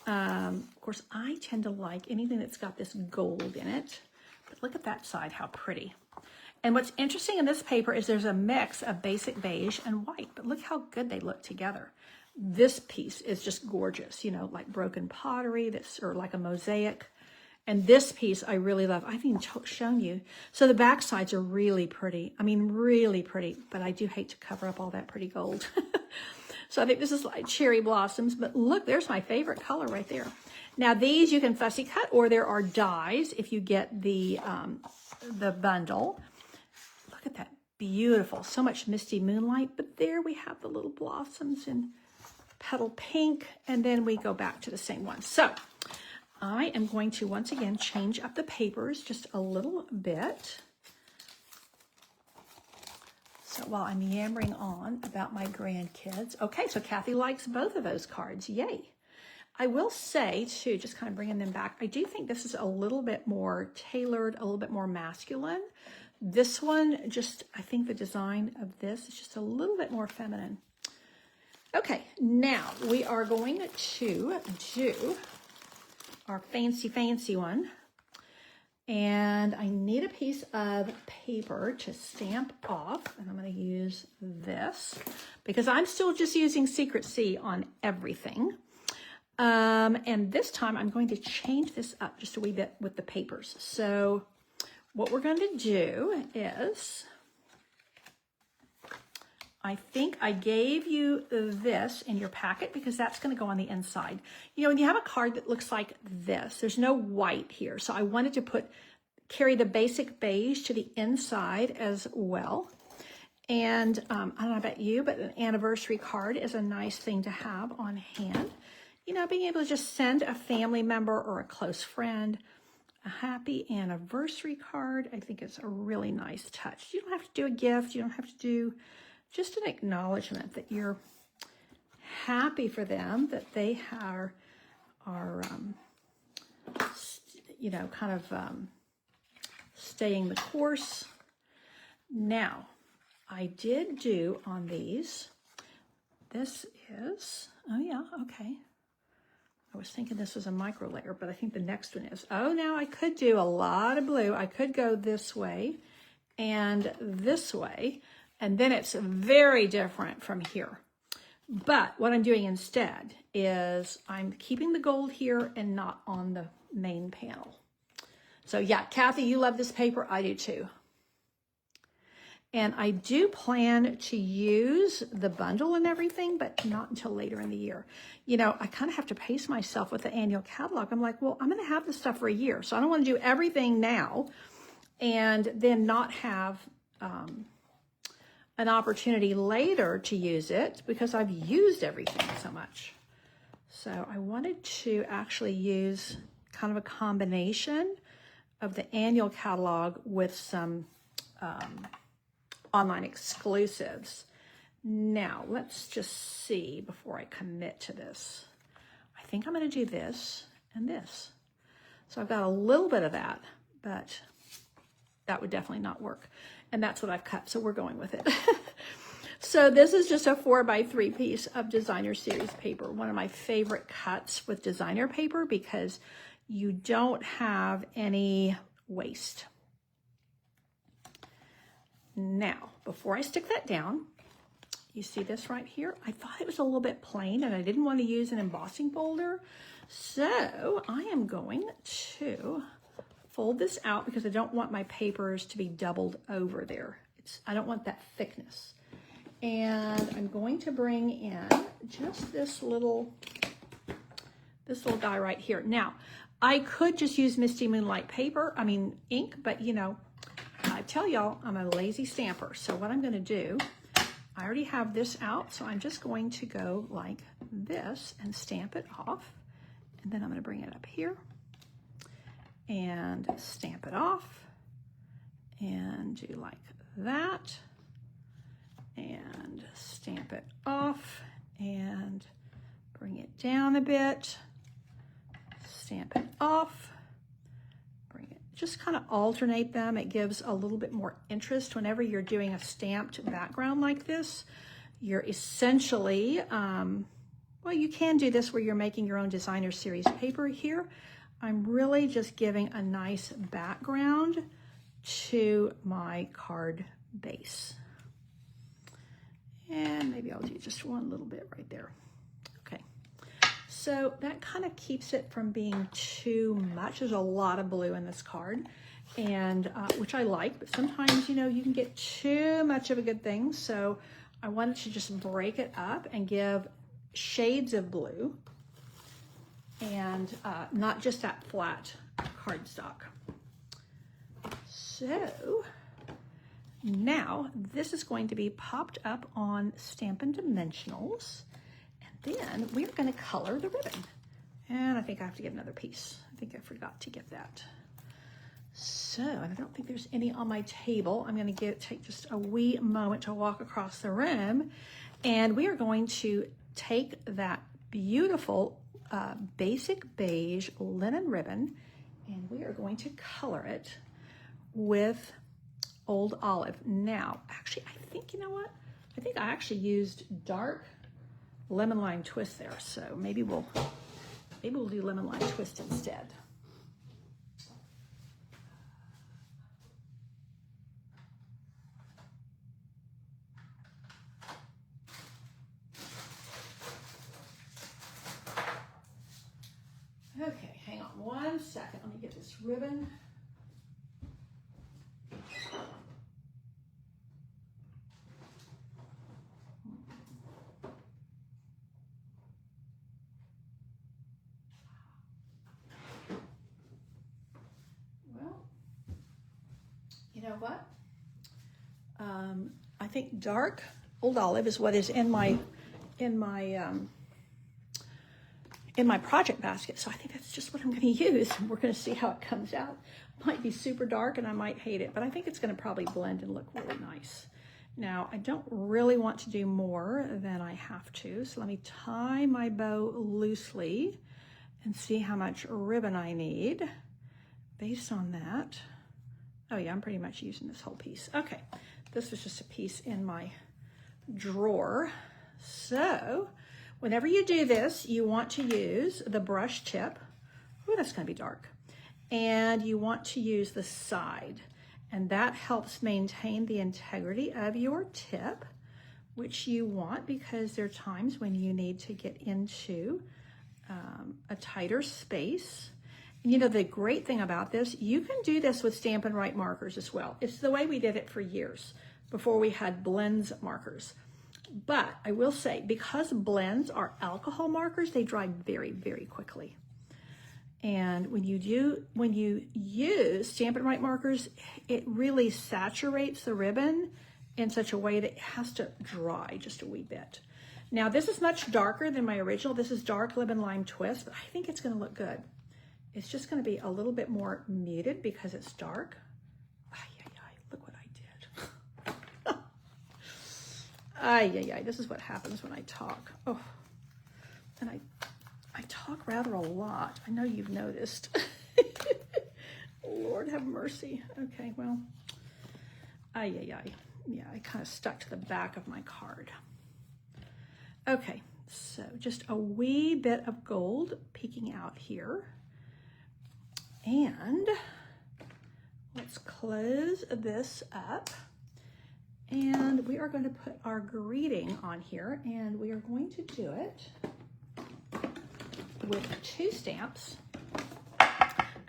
Of course, I tend to like anything that's got this gold in it. But look at that side, how pretty. And what's interesting in this paper is there's a mix of basic beige and white. But look how good they look together. This piece is just gorgeous, you know, like broken pottery, or like a mosaic. And this piece I really love. I've even shown you. So the back sides are really pretty. I mean, really pretty. But I do hate to cover up all that pretty gold. So I think this is like cherry blossoms. But look, there's my favorite color right there. Now these you can fussy cut, or there are dies if you get the bundle. Look at that. Beautiful. So much misty moonlight. But there we have the little blossoms in petal pink. And then we go back to the same one. So I am going to, once again, change up the papers just a little bit. So while I'm yammering on about my grandkids. Okay, so Kathy likes both of those cards. Yay. I will say, too, just kind of bringing them back, I do think this is a little bit more tailored, a little bit more masculine. This one, just, I think the design of this is just a little bit more feminine. Okay, now we are going to do our fancy one. And I need a piece of paper to stamp off. And I'm going to use this because I'm still just using Secret Sea on everything. And this time I'm going to change this up just a wee bit with the papers. So what we're going to do is, I think I gave you this in your packet because that's going to go on the inside. You know, when you have a card that looks like this, there's no white here. So I wanted to carry the basic beige to the inside as well. And I don't know about you, but an anniversary card is a nice thing to have on hand. You know, being able to just send a family member or a close friend a happy anniversary card, I think it's a really nice touch. You don't have to do a gift. You don't have to do just an acknowledgement that you're happy for them, that they are you know, kind of staying the course. Now, I did do on these, this is, oh yeah, okay. I was thinking this was a micro layer, but I think the next one is. Oh, now I could do a lot of blue. I could go this way and this way. And then it's very different from here. But what I'm doing instead is I'm keeping the gold here and not on the main panel. So yeah, Kathy, you love this paper. I do too. And I do plan to use the bundle and everything, but not until later in the year. You know, I kind of have to pace myself with the annual catalog. I'm like, well, I'm going to have this stuff for a year. So I don't want to do everything now and then not have an opportunity later to use it because I've used everything so much. So I wanted to actually use kind of a combination of the annual catalog with some online exclusives. Now, let's just see before I commit to this. I think I'm going to do this and this. So I've got a little bit of that, but that would definitely not work. And that's what I've cut, so we're going with it. So this is just a 4x3 piece of Designer Series paper. One of my favorite cuts with designer paper because you don't have any waste. Now, before I stick that down, you see this right here? I thought it was a little bit plain and I didn't want to use an embossing folder. So I am going to fold this out because I don't want my papers to be doubled over there. I don't want that thickness. And I'm going to bring in just this little guy right here. Now, I could just use Misty Moonlight ink, but you know, I tell y'all, I'm a lazy stamper. So what I'm gonna do, I already have this out, so I'm just going to go like this and stamp it off. And then I'm gonna bring it up here and stamp it off and do like that and stamp it off and bring it down a bit, stamp it off, bring it, just kind of alternate them. It gives a little bit more interest whenever you're doing a stamped background like this. You're essentially, well, you can do this where you're making your own designer series paper here. I'm really just giving a nice background to my card base. And maybe I'll do just one little bit right there. Okay, so that kind of keeps it from being too much. There's a lot of blue in this card, and which I like, but sometimes, you know, you can get too much of a good thing. So I wanted to just break it up and give shades of blue and not just that flat cardstock. So now this is going to be popped up on Stampin' Dimensionals, and then we're going to color the ribbon. And I think I have to get another piece. I think I forgot to get that. So, and I don't think there's any on my table. I'm going to take just a wee moment to walk across the room, and we are going to take that beautiful basic beige linen ribbon, and we are going to color it with Old Olive. Now, actually, I think, you know what? I think I actually used dark lemon lime twist there, so maybe we'll do lemon lime twist instead. Okay, hang on 1 second. Let me get this ribbon. Well, you know what? I think dark Old Olive is what is in my project basket, so I think that's just what I'm going to use, and we're going to see how it comes out. Might be super dark and I might hate it, but I think it's going to probably blend and look really nice. Now, I don't really want to do more than I have to, so let me tie my bow loosely and see how much ribbon I need based on that. Oh yeah, I'm pretty much using this whole piece. Okay, this was just a piece in my drawer. So whenever you do this, you want to use the brush tip. Ooh, that's going to be dark. And you want to use the side. And that helps maintain the integrity of your tip, which you want because there are times when you need to get into a tighter space. And you know, the great thing about this, you can do this with Stampin' Write markers as well. It's the way we did it for years before we had blends markers. But I will say, because blends are alcohol markers, they dry very, very quickly. And when you use Stampin' Write markers, it really saturates the ribbon in such a way that it has to dry just a wee bit. Now, this is much darker than my original. This is dark lemon lime twist, but I think it's going to look good. It's just going to be a little bit more muted because it's dark. Look what I did. Ay, this is what happens when I talk. Oh, and I talk rather a lot. I know you've noticed. Lord have mercy. Okay, well, yeah, I kind of stuck to the back of my card. Okay, so just a wee bit of gold peeking out here. And let's close this up. And we are going to put our greeting on here, and we are going to do it with 2 stamps,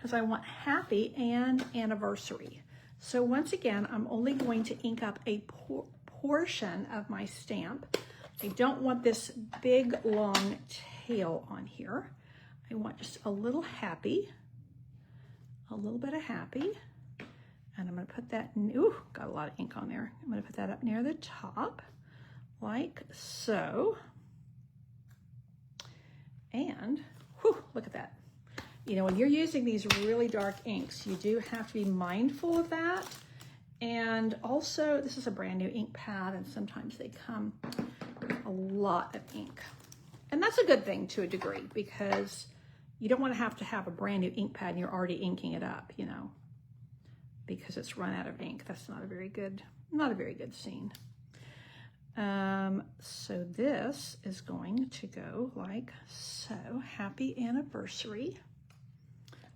because I want happy and anniversary. So once again, I'm only going to ink up a portion of my stamp. I don't want this big long tail on here. I want just a little happy, a little bit of happy. And I'm going to put that, ooh, got a lot of ink on there. I'm going to put that up near the top, like so. And, whew, look at that. You know, when you're using these really dark inks, you do have to be mindful of that. And also, this is a brand new ink pad, and sometimes they come with a lot of ink. And that's a good thing to a degree, because you don't want to have a brand new ink pad and you're already inking it up, you know, because it's run out of ink. That's not a very good scene. So this is going to go like so. Happy anniversary.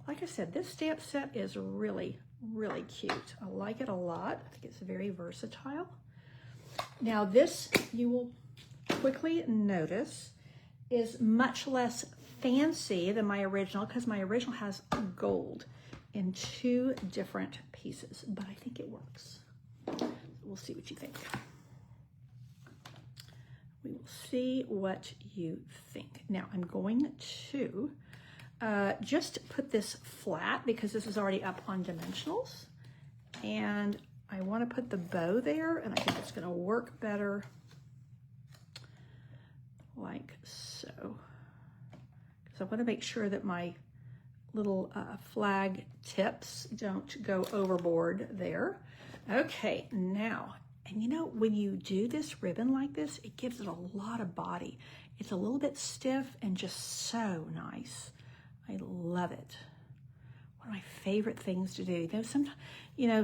Like I said, this stamp set is really, really cute. I like it a lot. I think it's very versatile. Now this, you will quickly notice, is much less fancy than my original, because my original has gold in 2 different pieces, but I think it works. We'll see what you think. We will see what you think. Now I'm going to just put this flat, because this is already up on dimensionals, and I want to put the bow there, and I think it's going to work better like so, because I want to make sure that my little flag tips don't go overboard there. Okay, now, and you know, when you do this ribbon like this, it gives it a lot of body. It's a little bit stiff and just so nice. I love it. One of my favorite things to do.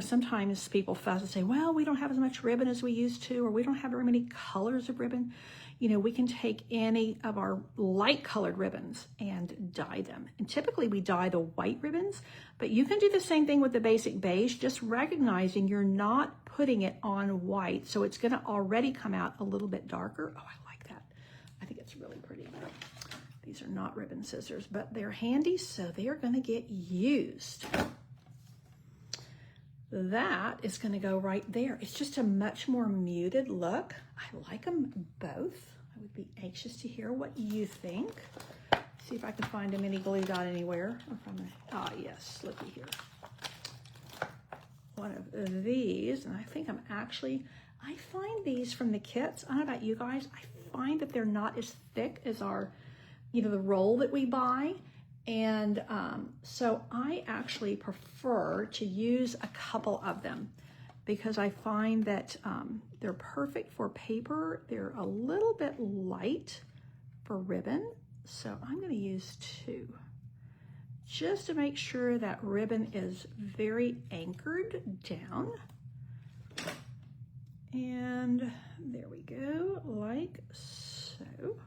Sometimes people fuss and say, well, we don't have as much ribbon as we used to, or we don't have very many colors of ribbon. You know, we can take any of our light colored ribbons and dye them. And typically we dye the white ribbons, but you can do the same thing with the basic beige, just recognizing you're not putting it on white, so it's gonna already come out a little bit darker. Oh, I like that. I think it's really pretty. These are not ribbon scissors, but they're handy, so they are gonna get used. That is gonna go right there. It's just a much more muted look. I like them both. I would be anxious to hear what you think. See if I can find a mini glue dot anywhere. Yes, looky here. One of these, and I think I find these from the kits, I don't know about you guys, I find that they're not as thick as our, the roll that we buy. And so I actually prefer to use a couple of them, because I find that they're perfect for paper. They're a little bit light for ribbon. So I'm going to use 2 just to make sure that ribbon is very anchored down. And there we go, like so.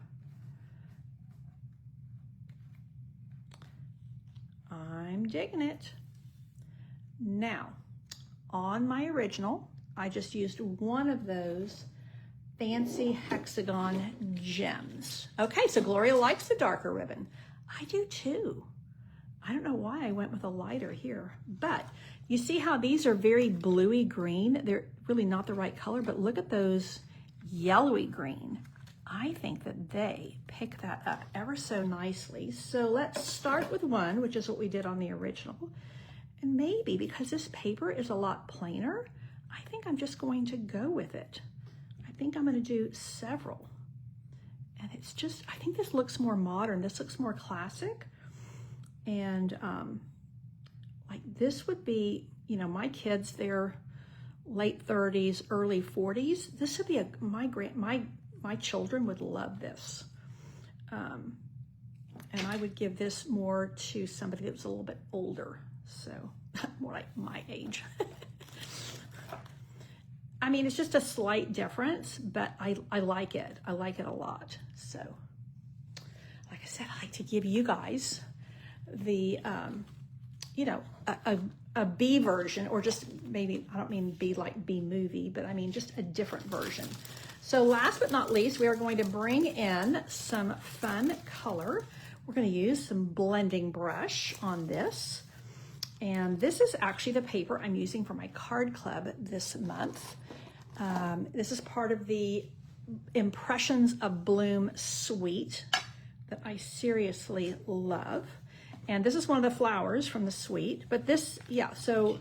I'm digging it. Now, on my original, I just used one of those fancy hexagon gems. Okay, so Gloria likes the darker ribbon. I do too. I don't know why I went with a lighter here, but you see how these are very bluey green? They're really not the right color, but look at those yellowy green. I think that they pick that up ever so nicely. So let's start with one, which is what we did on the original. And maybe because this paper is a lot plainer, I think I'm just going to go with it. I think I'm going to do several. And it's just, I think this looks more modern. This looks more classic. And like this would be, my kids, they're late 30s, early 40s. This would be my children would love this. And I would give this more to somebody that was a little bit older. So more like my age. I mean, it's just a slight difference, but I like it. I like it a lot. So like I said, I like to give you guys the, a B version, or just maybe, I don't mean B like B movie, but I mean just a different version. So last but not least, we are going to bring in some fun color. We're going to use some blending brush on this. And this is actually the paper I'm using for my card club this month. This is part of the Impressions of Bloom suite that I seriously love. And this is one of the flowers from the suite, but this, yeah, so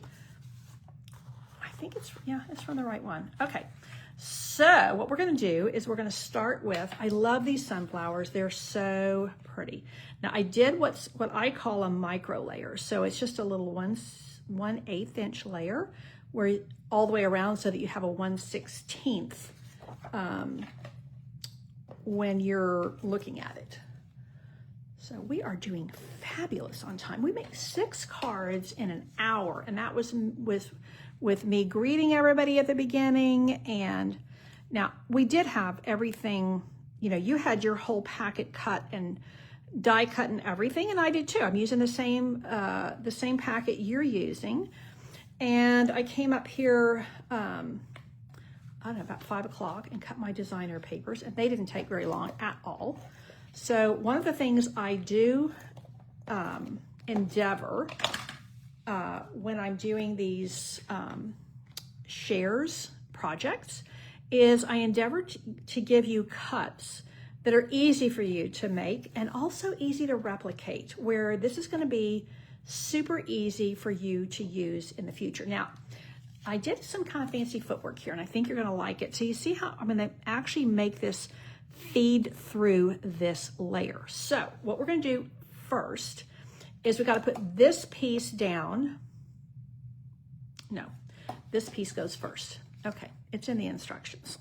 I think it's from the right one. Okay, so what we're gonna do is we're gonna start with, I love these sunflowers. They're so pretty. Now I did what I call a micro layer. So it's just a little 1/8 inch layer where all the way around so that you have a 1/16 when you're looking at it. So we are doing fabulous on time. We made 6 cards in an hour, and that was with me greeting everybody at the beginning. And now we did have everything, you know, you had your whole packet cut and die cut and everything, and I did too. I'm using the same packet you're using. And I came up here, I don't know, about 5 o'clock and cut my designer papers, and they didn't take very long at all. So one of the things I do endeavor when I'm doing these shares projects is I endeavor to give you cuts that are easy for you to make and also easy to replicate, where this is going to be super easy for you to use in the future. Now, I did some kind of fancy footwork here, and I think you're going to like it. So you see how I'm going to actually make this feed through this layer. So what we're going to do first is we've got to put this piece down. No, this piece goes first. Okay, it's in the instructions.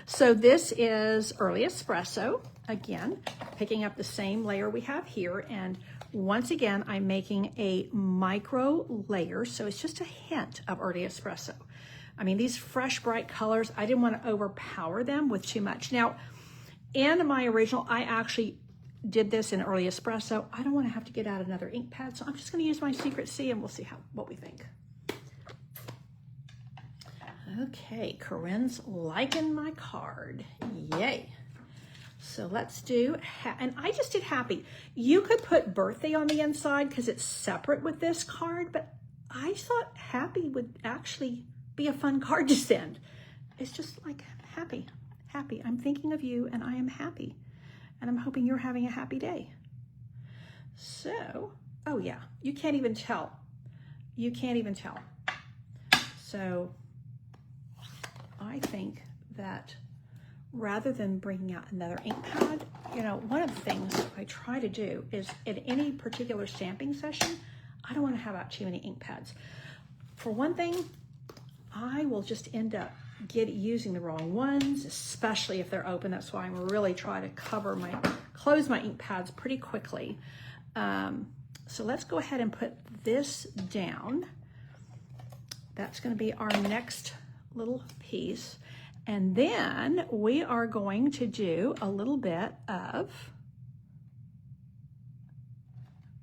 So this is Early Espresso, again, picking up the same layer we have here. And once again, I'm making a micro layer. So it's just a hint of Early Espresso. I mean, these fresh, bright colors, I didn't want to overpower them with too much. Now, in my original, I actually did this in Early Espresso. I don't want to have to get out another ink pad, so I'm just going to use my Secret C, and we'll see what we think. Okay, Corinne's liking my card. Yay. So let's do, and I just did happy. You could put birthday on the inside because it's separate with this card, but I thought happy would actually be a fun card to send. It's just like happy. I'm thinking of you and I am happy. And I'm hoping you're having a happy day. So, oh yeah, you can't even tell. You can't even tell. So I think that rather than bringing out another ink pad, you know, one of the things I try to do is in any particular stamping session, I don't want to have out too many ink pads. For one thing, I will just end up using the wrong ones, especially if they're open. That's why I'm really trying to close my ink pads pretty quickly. So let's go ahead and put this down. That's going to be our next little piece. And then we are going to do a little bit of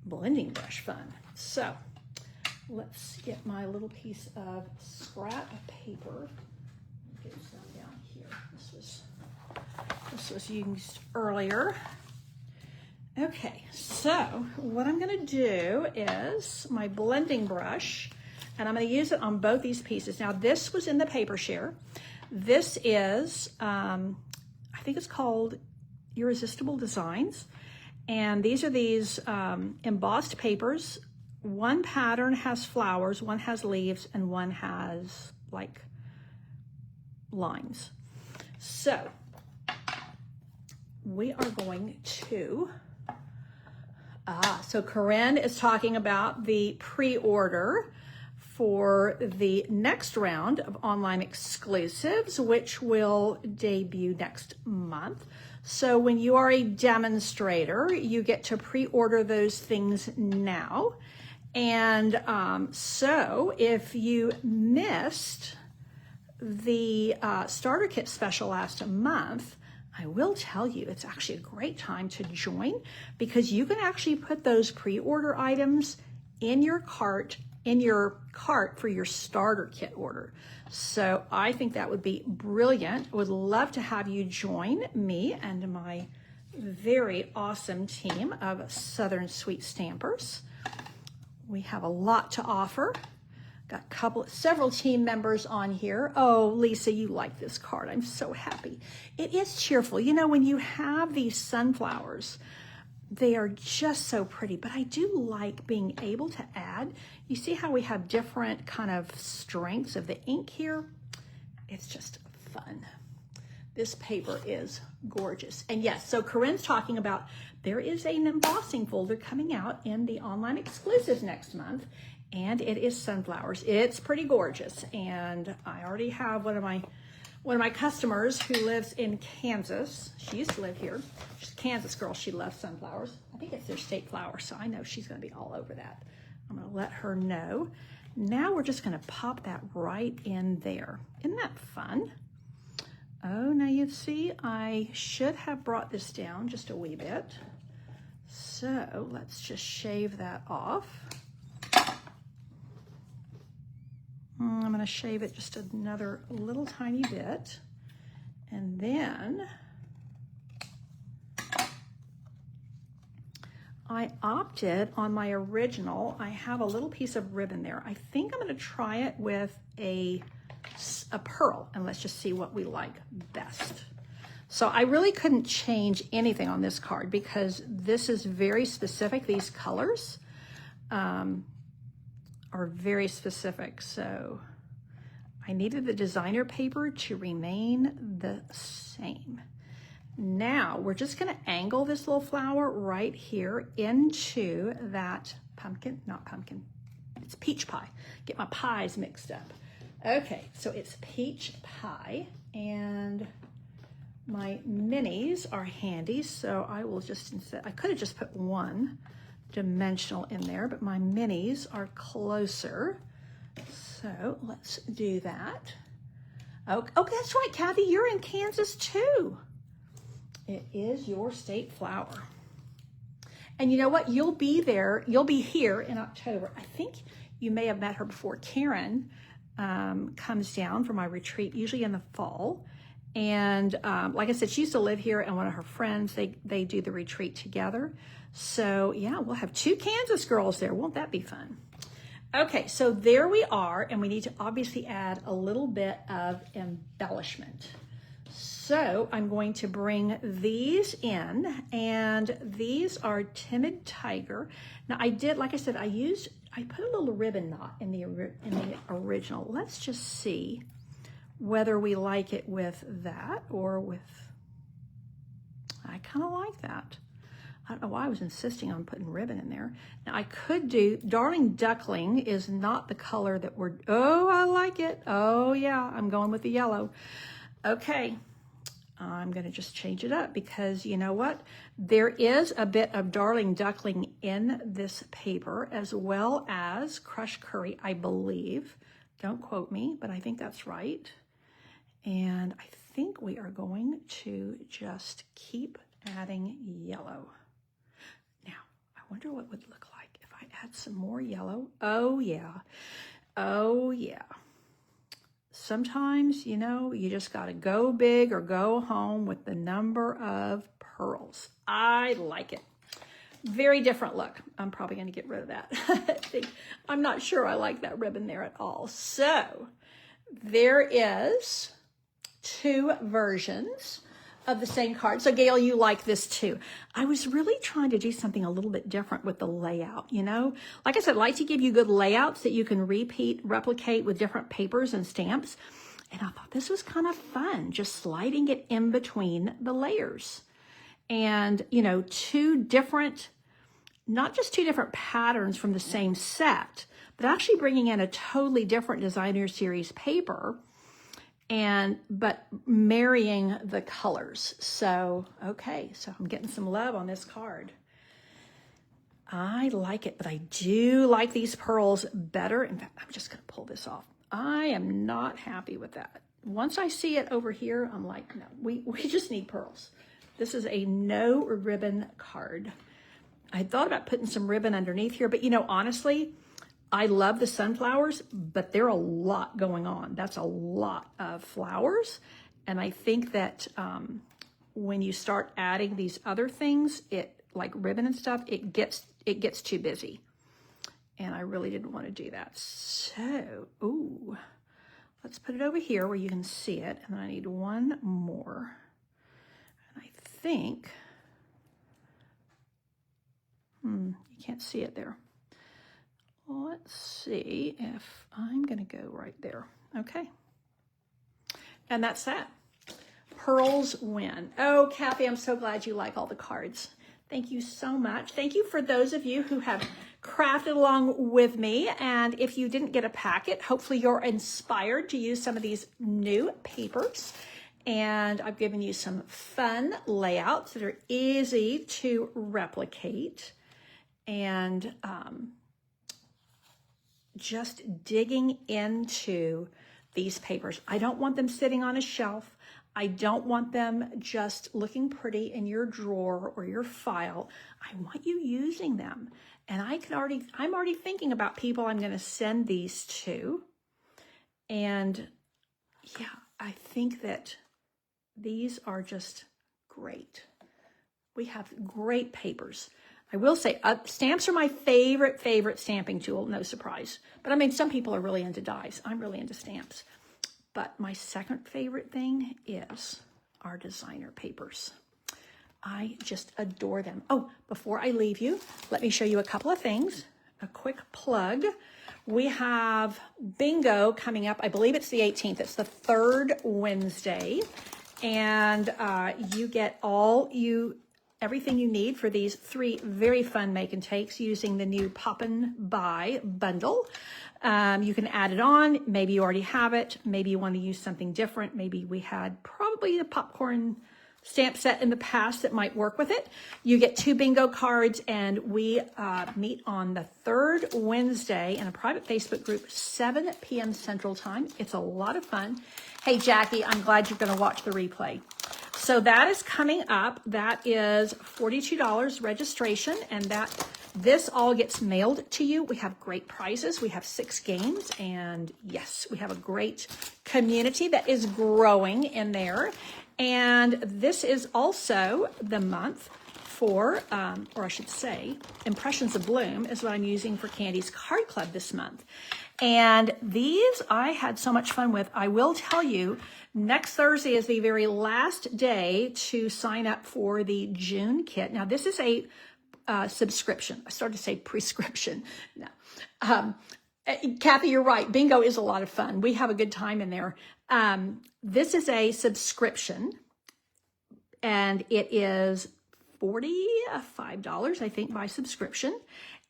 blending brush fun. So let's get my little piece of scrap paper. Get some down here. This was used earlier. Okay, so what I'm going to do is my blending brush, and I'm going to use it on both these pieces. Now, this was in the paper share. This is, I think it's called Irresistible Designs. And these are these embossed papers. One pattern has flowers, one has leaves, and one has like lines. So we are going to, so Corinne is talking about the pre-order for the next round of online exclusives, which will debut next month. So when you are a demonstrator, you get to pre-order those things now. And so if you missed the starter kit special last month, I will tell you it's actually a great time to join, because you can actually put those pre-order items in your cart for your starter kit order. So I think that would be brilliant. I would love to have you join me and my very awesome team of Southern Sweet Stampers. We have a lot to offer. Got several team members on here. Oh, Lisa, you like this card. I'm so happy. It is cheerful. You know, when you have these sunflowers, they are just so pretty, but I do like being able to add. You see how we have different kind of strengths of the ink here? It's just fun. This paper is gorgeous. And yes, so Corinne's talking about there is an embossing folder coming out in the online exclusives next month, and it is sunflowers. It's pretty gorgeous. And I already have one of my customers who lives in Kansas. She used to live here. She's a Kansas girl. She loves sunflowers. I think it's their state flower, so I know she's going to be all over that. I'm going to let her know. Now we're just going to pop that right in there. Isn't that fun? Oh, now you see, I should have brought this down just a wee bit. So let's just shave that off. I'm going to shave it just another little tiny bit. And then I opted on my original. I have a little piece of ribbon there. I think I'm going to try it with a pearl, and let's just see what we like best. So I really couldn't change anything on this card because this is very specific. These colors are very specific. So I needed the designer paper to remain the same. Now we're just going to angle this little flower right here into that pumpkin, not pumpkin, it's peach pie. Get my pies mixed up. Okay, so it's peach pie, and my minis are handy, so I will just, instead, I could have just put one dimensional in there, but my minis are closer. So let's do that. Oh, that's right, Kathy, you're in Kansas too. It is your state flower. And you know what? You'll be there. You'll be here in October. I think you may have met her before. Karen comes down for my retreat, usually in the fall. And like I said, she used to live here, and one of her friends, they do the retreat together. So yeah, we'll have 2 Kansas girls there. Won't that be fun? Okay, so there we are, and we need to obviously add a little bit of embellishment. So I'm going to bring these in, and these are Timid Tiger. Now I did, like I said, I put a little ribbon knot in the original. Let's just see whether we like it with that or with, I kind of like that. I don't know why I was insisting on putting ribbon in there. Now I could do, Darling Duckling is not the color that we're, oh, I like it. Oh yeah, I'm going with the yellow. Okay. I'm going to just change it up because you know what? There is a bit of Darling Duckling in this paper, as well as Crushed Curry, I believe. Don't quote me, but I think that's right. And I think we are going to just keep adding yellow. Now, I wonder what it would look like if I add some more yellow. Oh yeah. Oh yeah. Sometimes, you know, you just got to go big or go home with the number of pearls. I like it. Very different look. I'm probably going to get rid of that. I'm not sure I like that ribbon there at all. So there is 2 versions of the same card. So Gail, you like this too. I was really trying to do something a little bit different with the layout, you know? Like I said, I like to give you good layouts that you can replicate with different papers and stamps. And I thought this was kind of fun, just sliding it in between the layers. And, you know, 2 different, not just 2 different patterns from the same set, but actually bringing in a totally different designer series paper, but marrying the colors. So, okay, so I'm getting some love on this card. I like it, but I do like these pearls better. In fact, I'm just going to pull this off. I am not happy with that. Once I see it over here, I'm like, no, we just need pearls. This is a no ribbon card. I thought about putting some ribbon underneath here, but you know, honestly, I love the sunflowers, but there are a lot going on. That's a lot of flowers. And I think that when you start adding these other things, like ribbon and stuff, it gets too busy. and I really didn't want to do that. So, ooh, let's put it over here where you can see it, and then I need one more. And I think, you can't see it there. Let's see if I'm going to go right there. Okay. And that's that. Pearls win. Oh, Kathy, I'm so glad you like all the cards. Thank you so much. Thank you for those of you who have crafted along with me. And if you didn't get a packet, hopefully you're inspired to use some of these new papers. And I've given you some fun layouts that are easy to replicate. And just digging into these papers. I don't want them sitting on a shelf. I don't want them just looking pretty in your drawer or your file. I want you using them. And I'm already thinking about people I'm going to send these to. And yeah, I think that these are just great. We have great papers. I will say stamps are my favorite stamping tool, no surprise. But I mean, some people are really into dies. I'm really into stamps. But my second favorite thing is our designer papers. I just adore them. Oh, before I leave you, let me show you a couple of things. A quick plug. We have bingo coming up. I believe it's the 18th. It's the third Wednesday. And you get everything you need for these 3 very fun make and takes using the new Poppin' Buy bundle. You can add it on. Maybe you already have it. Maybe you want to use something different. Maybe we had probably the popcorn stamp set in the past that might work with it. You get 2 bingo cards, and we meet on the 3rd Wednesday in a private Facebook group, 7 p.m. Central Time. It's a lot of fun. Hey, Jackie, I'm glad you're going to watch the replay. So that is coming up. That is $42 registration, and this all gets mailed to you. We have great prizes. We have 6 games, and yes, we have a great community that is growing in there. And this is also the month for, or I should say, Impressions of Bloom is what I'm using for Candy's Card Club this month. And these I had so much fun with. I will tell you, next Thursday is the very last day to sign up for the June kit. Now, this is a subscription. I started to say prescription. No. Kathy, you're right. Bingo is a lot of fun. We have a good time in there. This is a subscription, and it is $45, I think, by subscription.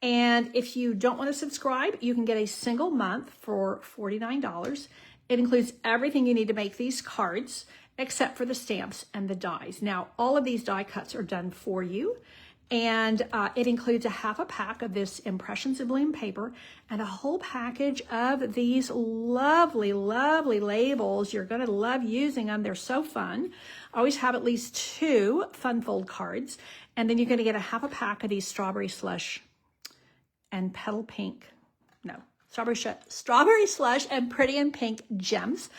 And if you don't want to subscribe, you can get a single month for $49. It includes everything you need to make these cards, except for the stamps and the dies. Now, all of these die cuts are done for you. And it includes a half a pack of this Impressions of Bloom paper and a whole package of these lovely, lovely labels. You're going to love using them. They're so fun. I always have at least 2 fun fold cards. And then you're going to get a half a pack of these Strawberry Slush and Petal Pink. No, Strawberry Slush and Pretty in Pink gems.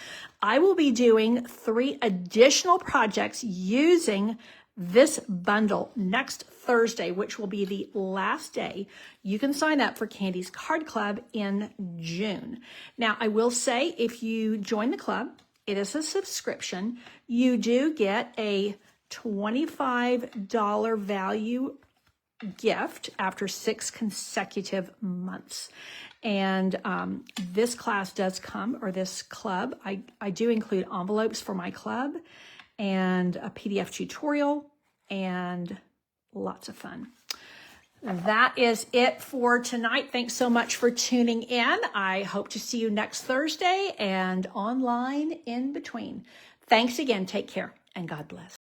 I will be doing 3 additional projects using this bundle next Thursday, which will be the last day you can sign up for Candy's Card Club in June. Now, I will say, if you join the club, it is a subscription. You do get a $25 value gift after 6 consecutive months. And this class does come, or this club, I do include envelopes for my club and a PDF tutorial and lots of fun. That is it for tonight. Thanks so much for tuning in. I hope to see you next Thursday and online in between. Thanks again. Take care and God bless.